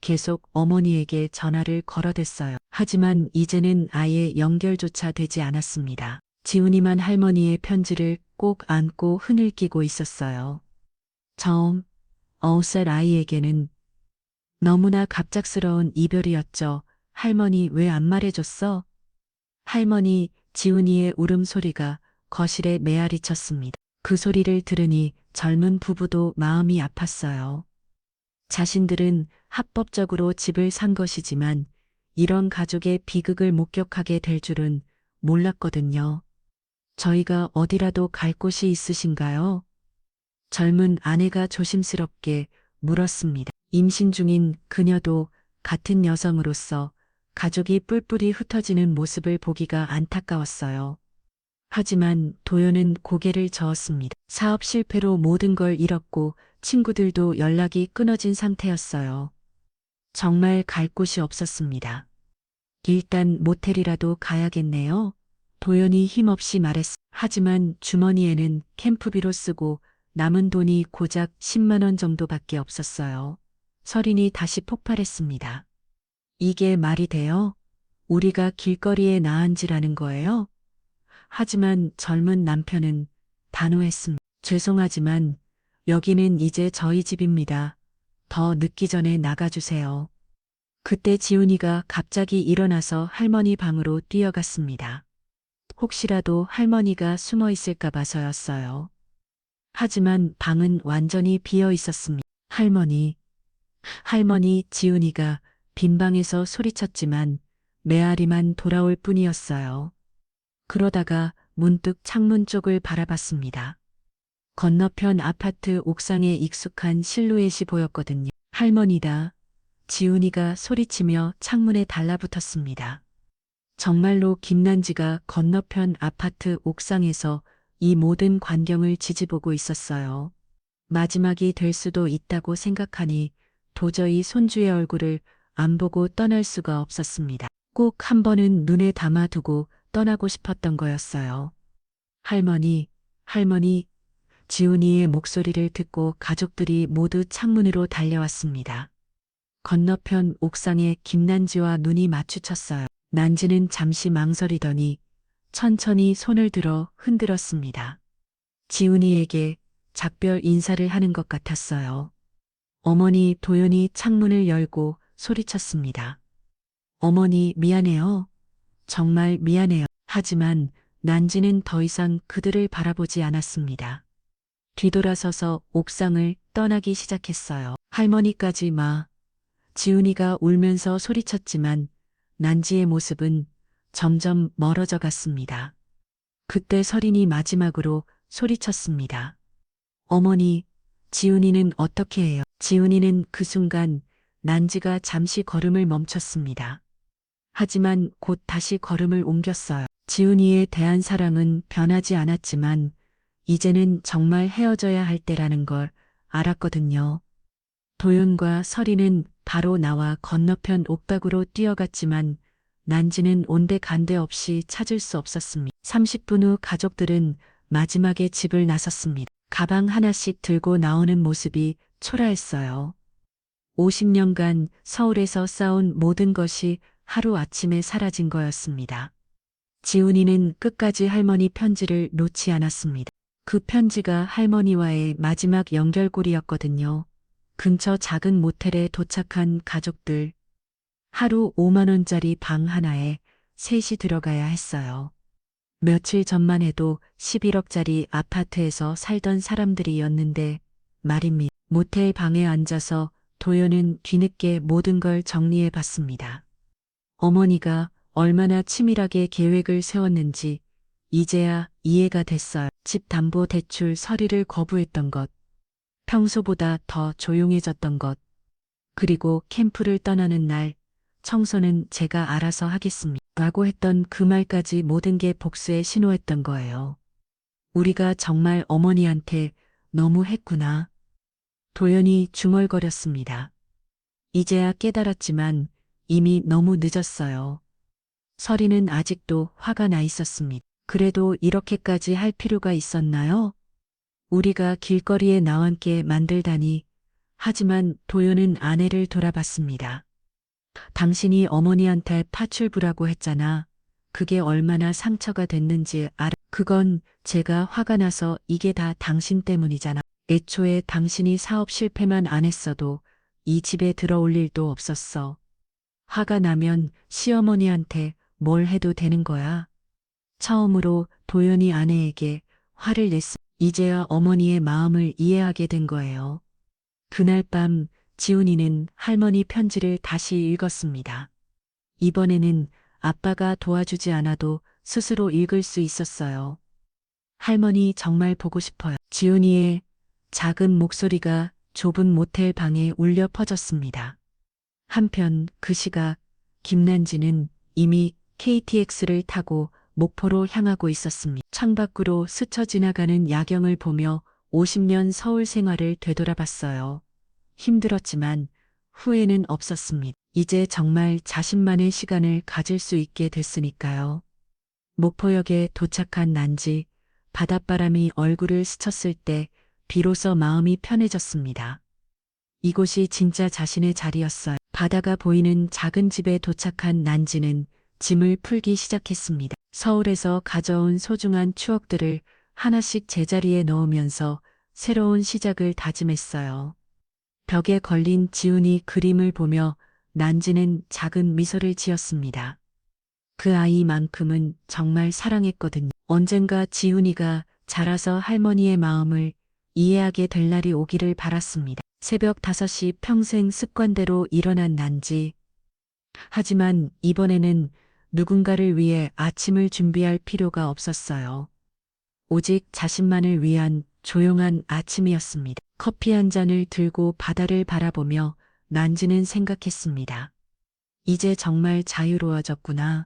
계속 어머니에게 전화를 걸어댔어요. 하지만 이제는 아예 연결조차 되지 않았습니다. 지훈이만 할머니의 편지를 꼭 안고 흐느끼고 있었어요. 처음 9살 아이에게는 너무나 갑작스러운 이별이었죠. 할머니 왜 안 말해줬어? 할머니, 지훈이의 울음소리가 거실에 메아리 쳤습니다. 그 소리를 들으니 젊은 부부도 마음이 아팠어요. 자신들은 합법적으로 집을 산 것이지만 이런 가족의 비극을 목격하게 될 줄은 몰랐거든요. 저희가 어디라도 갈 곳이 있으신가요? 젊은 아내가 조심스럽게 물었습니다. 임신 중인 그녀도 같은 여성으로서 가족이 뿔뿔이 흩어지는 모습을 보기가 안타까웠어요. 하지만 도연은 고개를 저었습니다. 사업 실패로 모든 걸 잃었고 친구들도 연락이 끊어진 상태였어요. 정말 갈 곳이 없었습니다. 일단 모텔이라도 가야겠네요. 도연이 힘없이 말했습니다. 하지만 주머니에는 캠프비로 쓰고 남은 돈이 고작 10만 원 정도밖에 없었어요. 서린이 다시 폭발했습니다. 이게 말이 돼요? 우리가 길거리에 나앉으라는 거예요? 하지만 젊은 남편은 단호했습니다. 죄송하지만 여기는 이제 저희 집입니다. 더 늦기 전에 나가주세요. 그때 지훈이가 갑자기 일어나서 할머니 방으로 뛰어갔습니다. 혹시라도 할머니가 숨어 있을까 봐서였어요. 하지만 방은 완전히 비어 있었습니다. 할머니, 지훈이가 빈 방에서 소리쳤지만 메아리만 돌아올 뿐이었어요. 그러다가 문득 창문 쪽을 바라봤습니다. 건너편 아파트 옥상에 익숙한 실루엣이 보였거든요. 할머니다. 지훈이가 소리치며 창문에 달라붙었습니다. 정말로 김난지가 건너편 아파트 옥상에서 이 모든 광경을 지지보고 있었어요. 마지막이 될 수도 있다고 생각하니 도저히 손주의 얼굴을 안 보고 떠날 수가 없었습니다. 꼭 한 번은 눈에 담아두고 떠나고 싶었던 거였어요. 할머니, 할머니, 지훈이의 목소리를 듣고 가족들이 모두 창문으로 달려왔습니다. 건너편 옥상에 김난지와 눈이 마주쳤어요. 난지는 잠시 망설이더니 천천히 손을 들어 흔들었습니다. 지훈이에게 작별 인사를 하는 것 같았어요. 어머니 도연이 창문을 열고 소리쳤습니다. 어머니 미안해요. 정말 미안해요. 하지만 난지는 더 이상 그들을 바라보지 않았습니다. 뒤돌아서서 옥상을 떠나기 시작했어요. 할머니까지 마. 지훈이가 울면서 소리쳤지만 난지의 모습은 점점 멀어져 갔습니다. 그때 서린이 마지막으로 소리쳤습니다. 어머니, 지훈이는 어떻게 해요? 지훈이는 그 순간 난지가 잠시 걸음을 멈췄습니다. 하지만 곧 다시 걸음을 옮겼어요. 지훈이에 대한 사랑은 변하지 않았지만 이제는 정말 헤어져야 할 때라는 걸 알았거든요. 도윤과 서리는 바로 나와 건너편 옥박으로 뛰어갔지만 난지는 온데간데 없이 찾을 수 없었습니다. 30분 후 가족들은 마지막에 집을 나섰습니다. 가방 하나씩 들고 나오는 모습이 초라했어요. 50년간 서울에서 쌓은 모든 것이 하루아침에 사라진 거였습니다. 지훈이는 끝까지 할머니 편지를 놓지 않았습니다. 그 편지가 할머니와의 마지막 연결고리였거든요. 근처 작은 모텔에 도착한 가족들. 하루 5만 원짜리 방 하나에 셋이 들어가야 했어요. 며칠 전만 해도 11억짜리 아파트에서 살던 사람들이었는데 말입니다. 모텔 방에 앉아서 도연은 뒤늦게 모든 걸 정리해 봤습니다. 어머니가 얼마나 치밀하게 계획을 세웠는지 이제야 이해가 됐어요. 집 담보 대출 서류를 거부했던 것, 평소보다 더 조용해졌던 것, 그리고 캠프를 떠나는 날 청소는 제가 알아서 하겠습니다. 라고 했던 그 말까지 모든 게 복수의 신호였던 거예요. 우리가 정말 어머니한테 너무 했구나. 도연이 중얼거렸습니다. 이제야 깨달았지만 이미 너무 늦었어요. 서리는 아직도 화가 나 있었습니다. 그래도 이렇게까지 할 필요가 있었나요? 우리가 길거리에 나와 함께 만들다니. 하지만 도연은 아내를 돌아봤습니다. 당신이 어머니한테 파출부라고 했잖아. 그게 얼마나 상처가 됐는지 알아. 그건 제가 화가 나서 이게 다 당신 때문이잖아. 애초에 당신이 사업 실패만 안 했어도 이 집에 들어올 일도 없었어. 화가 나면 시어머니한테 뭘 해도 되는 거야. 처음으로 도연이 아내에게 화를 냈어. 이제야 어머니의 마음을 이해하게 된 거예요. 그날 밤 지훈이는 할머니 편지를 다시 읽었습니다. 이번에는 아빠가 도와주지 않아도 스스로 읽을 수 있었어요. 할머니 정말 보고 싶어요. 지훈이의 작은 목소리가 좁은 모텔 방에 울려 퍼졌습니다. 한편 그 시각 김난지는 이미 KTX를 타고 목포로 향하고 있었습니다. 창밖으로 스쳐 지나가는 야경을 보며 50년 서울 생활을 되돌아봤어요. 힘들었지만 후회는 없었습니다. 이제 정말 자신만의 시간을 가질 수 있게 됐으니까요. 목포역에 도착한 난지, 바닷바람이 얼굴을 스쳤을 때 비로소 마음이 편해졌습니다. 이곳이 진짜 자신의 자리였어요. 바다가 보이는 작은 집에 도착한 난지는 짐을 풀기 시작했습니다. 서울에서 가져온 소중한 추억들을 하나씩 제자리에 넣으면서 새로운 시작을 다짐했어요. 벽에 걸린 지훈이 그림을 보며 난지는 작은 미소를 지었습니다. 그 아이만큼은 정말 사랑했거든요. 언젠가 지훈이가 자라서 할머니의 마음을 이해하게 될 날이 오기를 바랐습니다. 새벽 5시 평생 습관대로 일어난 난지. 하지만 이번에는 누군가를 위해 아침을 준비할 필요가 없었어요. 오직 자신만을 위한 조용한 아침이었습니다. 커피 한 잔을 들고 바다를 바라보며 난지는 생각했습니다. 이제 정말 자유로워졌구나.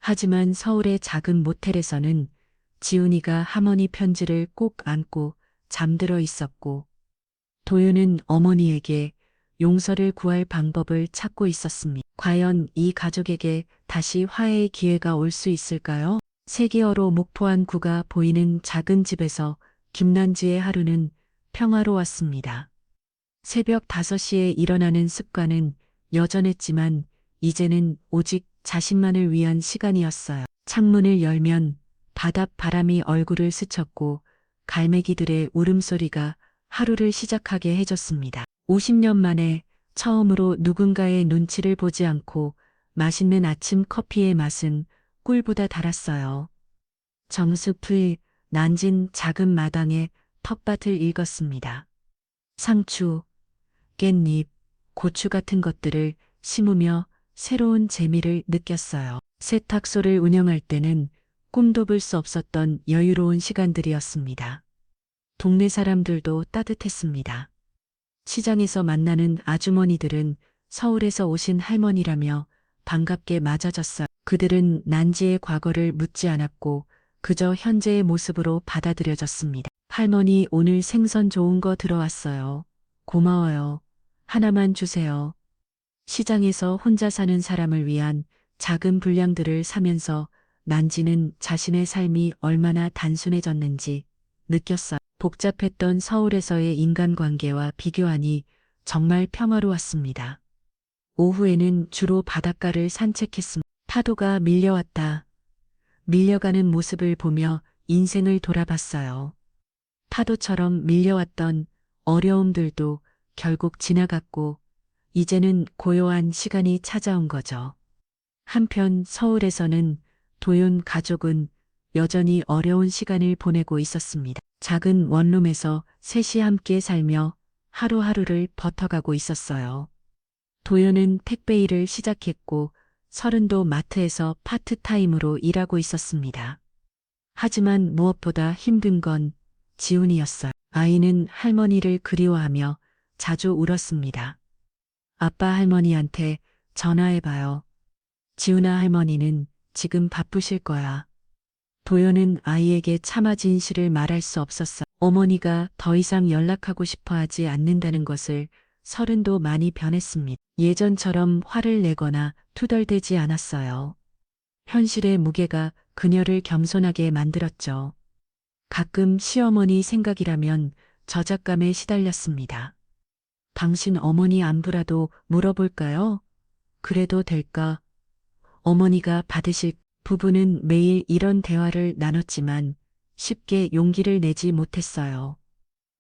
하지만 서울의 작은 모텔에서는 지훈이가 할머니 편지를 꼭 안고 잠들어 있었고 도윤은 어머니에게 용서를 구할 방법을 찾고 있었습니다. 과연 이 가족에게 다시 화해의 기회가 올 수 있을까요? 세기어로 목포안구가 보이는 작은 집에서 김난지의 하루는 평화로웠습니다. 새벽 5시에 일어나는 습관은 여전했지만 이제는 오직 자신만을 위한 시간이었어요. 창문을 열면 바닷바람이 얼굴을 스쳤고 갈매기들의 울음소리가 하루를 시작하게 해줬습니다. 50년 만에 처음으로 누군가의 눈치를 보지 않고 맛있는 아침 커피의 맛은 꿀보다 달았어요. 정숲을 난진 작은 마당에 텃밭을 읽었습니다. 상추, 깻잎, 고추 같은 것들을 심으며 새로운 재미를 느꼈어요. 세탁소를 운영할 때는 꿈도 볼 수 없었던 여유로운 시간들이었습니다. 동네 사람들도 따뜻했습니다. 시장에서 만나는 아주머니들은 서울에서 오신 할머니라며 반갑게 맞아줬어요. 그들은 난지의 과거를 묻지 않았고 그저 현재의 모습으로 받아들여졌습니다. 할머니, 오늘 생선 좋은 거 들어왔어요. 고마워요. 하나만 주세요. 시장에서 혼자 사는 사람을 위한 작은 분량들을 사면서 난지는 자신의 삶이 얼마나 단순해졌는지 느꼈어요. 복잡했던 서울에서의 인간관계와 비교하니 정말 평화로웠습니다. 오후에는 주로 바닷가를 산책했습니다. 파도가 밀려왔다. 밀려가는 모습을 보며 인생을 돌아봤어요. 파도처럼 밀려왔던 어려움들도 결국 지나갔고 이제는 고요한 시간이 찾아온 거죠. 한편 서울에서는 도윤 가족은 여전히 어려운 시간을 보내고 있었습니다. 작은 원룸에서 셋이 함께 살며 하루하루를 버텨가고 있었어요. 도윤은 택배 일을 시작했고 서른도 마트에서 파트타임으로 일하고 있었습니다. 하지만 무엇보다 힘든 건 지훈이었어요. 아이는 할머니를 그리워하며 자주 울었습니다. 아빠 할머니한테 전화해봐요. 지훈아, 할머니는 지금 바쁘실 거야. 도연은 아이에게 차마 진실을 말할 수 없었어. 어머니가 더 이상 연락하고 싶어 하지 않는다는 것을 서른도 많이 변했습니다. 예전처럼 화를 내거나 투덜대지 않았어요. 현실의 무게가 그녀를 겸손하게 만들었죠. 가끔 시어머니 생각이라면 저작감에 시달렸습니다. 당신 어머니 안부라도 물어볼까요? 그래도 될까? 어머니가 받으실. 부부는 매일 이런 대화를 나눴지만 쉽게 용기를 내지 못했어요.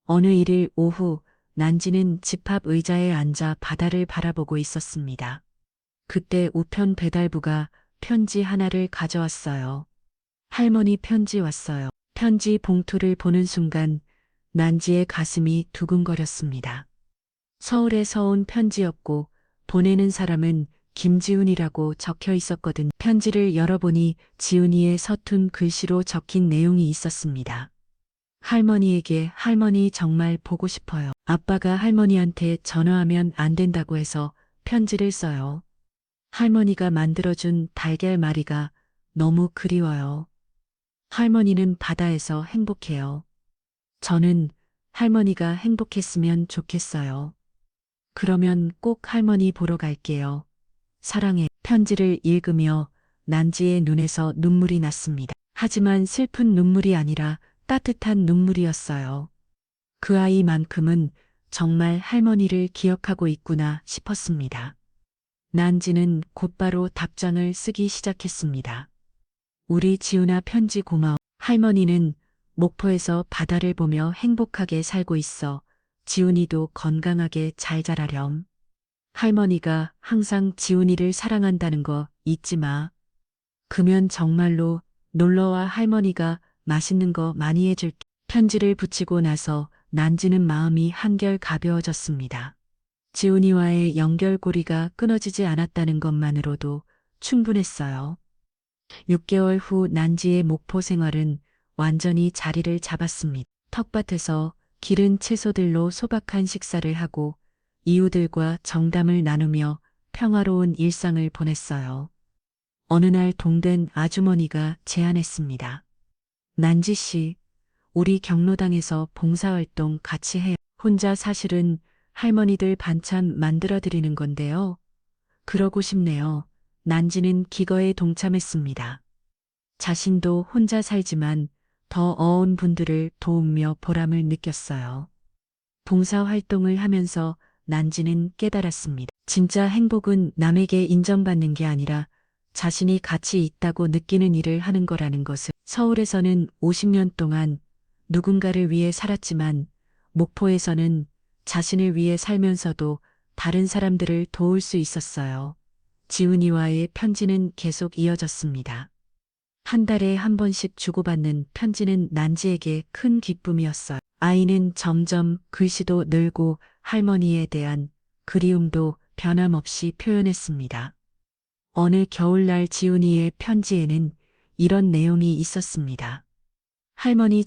어느 일일 오후 난지는 집 앞 의자에 앉아 바다를 바라보고 있었습니다. 그때 우편 배달부가 편지 하나를 가져왔어요. 할머니 편지 왔어요. 편지 봉투를 보는 순간 난지의 가슴이 두근거렸습니다. 서울에서 온 편지였고 보내는 사람은 김지훈이라고 적혀 있었거든. 편지를 열어보니 지훈이의 서툰 글씨로 적힌 내용이 있었습니다. 할머니에게, 할머니 정말 보고 싶어요. 아빠가 할머니한테 전화하면 안 된다고 해서 편지를 써요. 할머니가 만들어준 달걀말이가 너무 그리워요. 할머니는 바다에서 행복해요. 저는 할머니가 행복했으면 좋겠어요. 그러면 꼭 할머니 보러 갈게요. 사랑해. 편지를 읽으며 난지의 눈에서 눈물이 났습니다. 하지만 슬픈 눈물이 아니라 따뜻한 눈물이었어요. 그 아이만큼은 정말 할머니를 기억하고 있구나 싶었습니다. 난지는 곧바로 답장을 쓰기 시작했습니다. 우리 지훈아, 편지 고마워. 할머니는 목포에서 바다를 보며 행복하게 살고 있어. 지훈이도 건강하게 잘 자라렴. 할머니가 항상 지훈이를 사랑한다는 거 잊지 마. 그면 정말로 놀러와, 할머니가 맛있는 거 많이 해줄게. 편지를 붙이고 나서 난지는 마음이 한결 가벼워졌습니다. 지훈이와의 연결고리가 끊어지지 않았다는 것만으로도 충분했어요. 6개월 후 난지의 목포 생활은 완전히 자리를 잡았습니다. 텃밭에서 기른 채소들로 소박한 식사를 하고 이웃들과 정담을 나누며 평화로운 일상을 보냈어요. 어느 날 동된 아주머니가 제안했습니다. 난지 씨, 우리 경로당에서 봉사활동 같이 해요. 혼자 사실은 할머니들 반찬 만들어 드리는 건데요. 그러고 싶네요. 난지는 기거에 동참했습니다. 자신도 혼자 살지만 더 어려운 분들을 도우며 보람을 느꼈어요. 봉사활동을 하면서 난지는 깨달았습니다. 진짜 행복은 남에게 인정받는 게 아니라 자신이 가치 있다고 느끼는 일을 하는 거라는 것을. 서울에서는 50년 동안 누군가를 위해 살았지만 목포에서는 자신을 위해 살면서도 다른 사람들을 도울 수 있었어요. 지훈이와의 편지는 계속 이어졌습니다. 한 달에 한 번씩 주고받는 편지는 난지에게 큰 기쁨이었어요. 아이는 점점 글씨도 늘고 할머니에 대한 그리움도 변함없이 표현했습니다. 어느 겨울날 지훈이의 편지에는 이런 내용이 있었습니다. 할머니,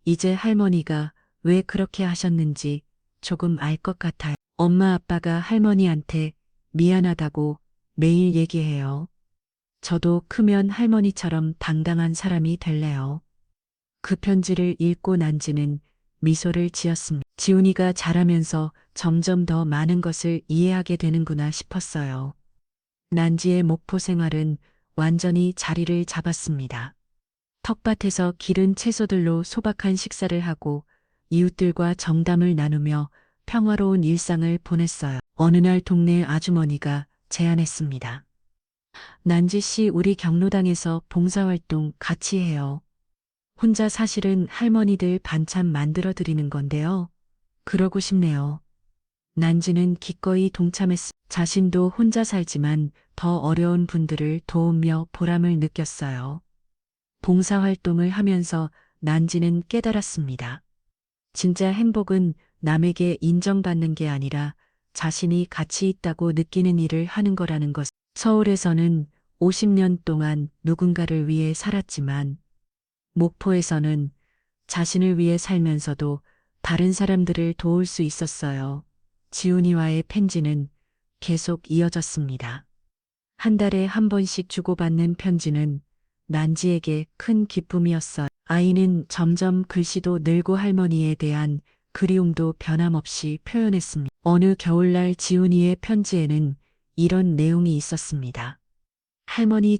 이제 할머니가 왜 그렇게 하셨는지 조금 알 것 같아요. 엄마 아빠가 할머니한테 미안하다고 매일 얘기해요. 저도 크면 할머니처럼 당당한 사람이 될래요. 그 편지를 읽고 난지는 미소를 지었습니다. 지훈이가 자라면서 점점 더 많은 것을 이해하게 되는구나 싶었어요. 난지의 목포 생활은 완전히 자리를 잡았습니다. 텃밭에서 기른 채소들로 소박한 식사를 하고 이웃들과 정담을 나누며 평화로운 일상을 보냈어요. 어느 날 동네 아주머니가 제안했습니다. 난지 씨, 우리 경로당에서 봉사활동 같이 해요. 혼자 사실은 할머니들 반찬 만들어 드리는 건데요. 그러고 싶네요. 난지는 기꺼이 자신도 혼자 살지만 더 어려운 분들을 도우며 보람을 느꼈어요. 봉사활동을 하면서 난지는 깨달았습니다. 진짜 행복은 남에게 인정받는 게 아니라 자신이 가치 있다고 느끼는 일을 하는 거라는 것. 서울에서는 50년 동안 누군가를 위해 살았지만 목포에서는 자신을 위해 살면서도 다른 사람들을 도울 수 있었어요. 지훈이와의 편지는 계속 이어졌습니다. 한 달에 한 번씩 주고받는 편지는 난지에게 큰 기쁨이었어요. 아이는 점점 글씨도 늘고 할머니에 대한 그리움도 변함없이 표현했습니다. 어느 겨울날 지훈이의 편지에는 이런 내용이 있었습니다. 할머니,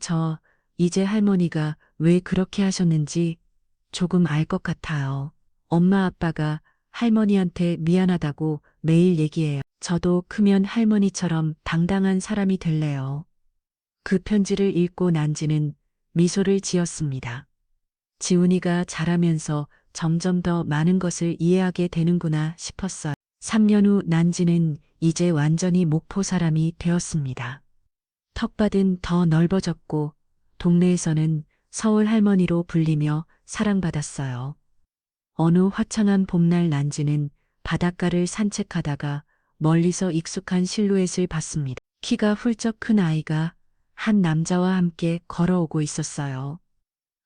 이제 할머니가 왜 그렇게 하셨는지 조금 알 것 같아요. 엄마 아빠가 할머니한테 미안하다고 매일 얘기해요. 저도 크면 할머니처럼 당당한 사람이 될래요. 그 편지를 읽고 난지는 미소를 지었습니다. 지훈이가 자라면서 점점 더 많은 것을 이해하게 되는구나 싶었어요. 3년 후 난지는 이제 완전히 목포 사람이 되었습니다. 텃밭은 더 넓어졌고 동네에서는 서울 할머니로 불리며 사랑받았어요. 어느 화창한 봄날 난지는 바닷가를 산책하다가 멀리서 익숙한 실루엣을 봤습니다. 키가 훌쩍 큰 아이가 한 남자와 함께 걸어오고 있었어요.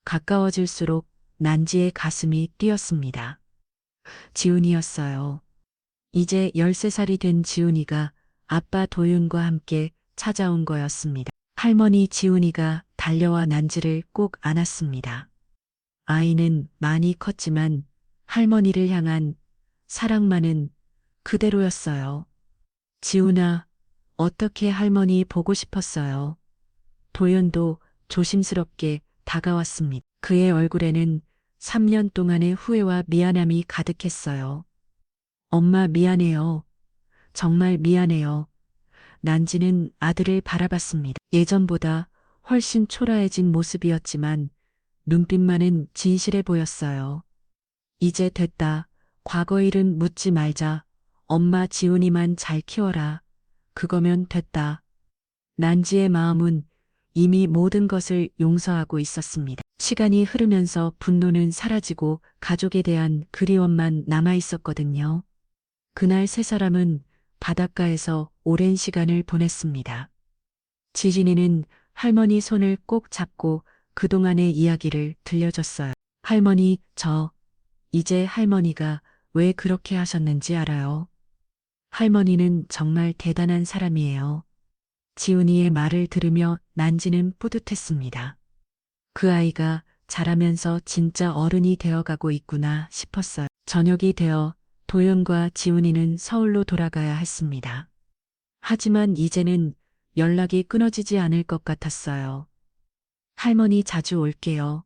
가까워질수록 난지의 가슴이 뛰었습니다. 지훈이었어요. 이제 13살이 된 지훈이가 아빠 도윤과 함께 찾아온 거였습니다. 할머니 지훈이가 달려와 난지를 꼭 안았습니다. 아이는 많이 컸지만 할머니를 향한 사랑만은 그대로였어요. 지훈아, 어떻게 할머니 보고 싶었어요. 도연도 조심스럽게 다가왔습니다. 그의 얼굴에는 3년 동안의 후회와 미안함이 가득했어요. 엄마 미안해요. 정말 미안해요. 난지는 아들을 바라봤습니다. 예전보다 훨씬 초라해진 모습이었지만 눈빛만은 진실해 보였어요. 이제 됐다. 과거 일은 묻지 말자. 엄마 지훈이만 잘 키워라. 그거면 됐다. 난지의 마음은 이미 모든 것을 용서하고 있었습니다. 시간이 흐르면서 분노는 사라지고 가족에 대한 그리움만 남아 있었거든요. 그날 세 사람은 바닷가에서 오랜 시간을 보냈습니다. 지진이는 할머니 손을 꼭 잡고 그동안의 이야기를 들려줬어요. 할머니, 이제 할머니가 왜 그렇게 하셨는지 알아요. 할머니는 정말 대단한 사람이에요. 지훈이의 말을 들으며 난지는 뿌듯했습니다. 그 아이가 자라면서 진짜 어른이 되어가고 있구나 싶었어요. 저녁이 되어 도연과 지훈이는 서울로 돌아가야 했습니다. 하지만 이제는 연락이 끊어지지 않을 것 같았어요. 할머니 자주 올게요.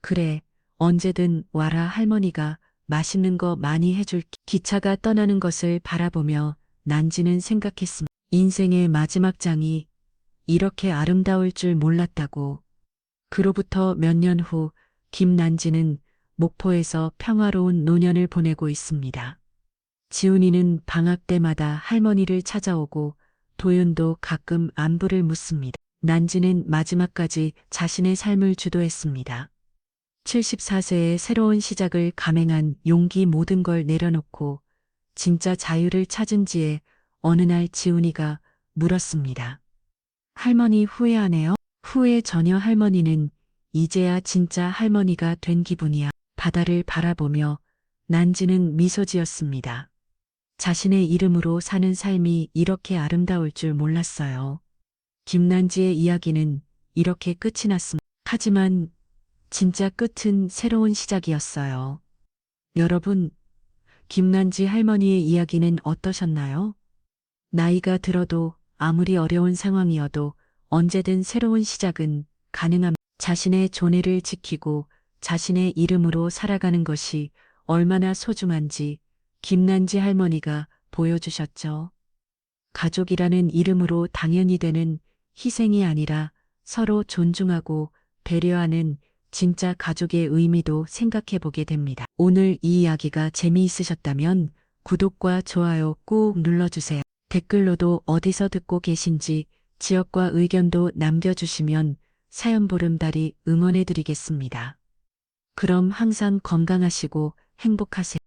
그래, 언제든 와라 할머니가 맛있는 거 많이 해줄게. 기차가 떠나는 것을 바라보며 난지는 생각했습니다. 인생의 마지막 장이 이렇게 아름다울 줄 몰랐다고. 그로부터 몇 년 후 김난지는 목포에서 평화로운 노년을 보내고 있습니다. 지훈이는 방학 때마다 할머니를 찾아오고 도윤도 가끔 안부를 묻습니다. 난지는 마지막까지 자신의 삶을 주도했습니다. 74세의 새로운 시작을 감행한 용기 모든 걸 내려놓고 진짜 자유를 찾은 지에 어느 날 지훈이가 물었습니다. 할머니 후회하네요? 후회 전혀 할머니는 이제야 진짜 할머니가 된 기분이야. 바다를 바라보며 난지는 미소 지었습니다. 자신의 이름으로 사는 삶이 이렇게 아름다울 줄 몰랐어요. 김난지의 이야기는 이렇게 끝이 났습니다. 하지만 진짜 끝은 새로운 시작이었어요. 여러분, 김난지 할머니의 이야기는 어떠셨나요? 나이가 들어도 아무리 어려운 상황이어도 언제든 새로운 시작은 가능합니다. 자신의 존엄을 지키고 자신의 이름으로 살아가는 것이 얼마나 소중한지 김난지 할머니가 보여주셨죠. 가족이라는 이름으로 당연히 되는 희생이 아니라 서로 존중하고 배려하는 진짜 가족의 의미도 생각해 보게 됩니다. 오늘 이 이야기가 재미있으셨다면 구독과 좋아요 꾹 눌러주세요. 댓글로도 어디서 듣고 계신지 지역과 의견도 남겨주시면 사연보름달이 응원해 드리겠습니다. 그럼 항상 건강하시고 행복하세요.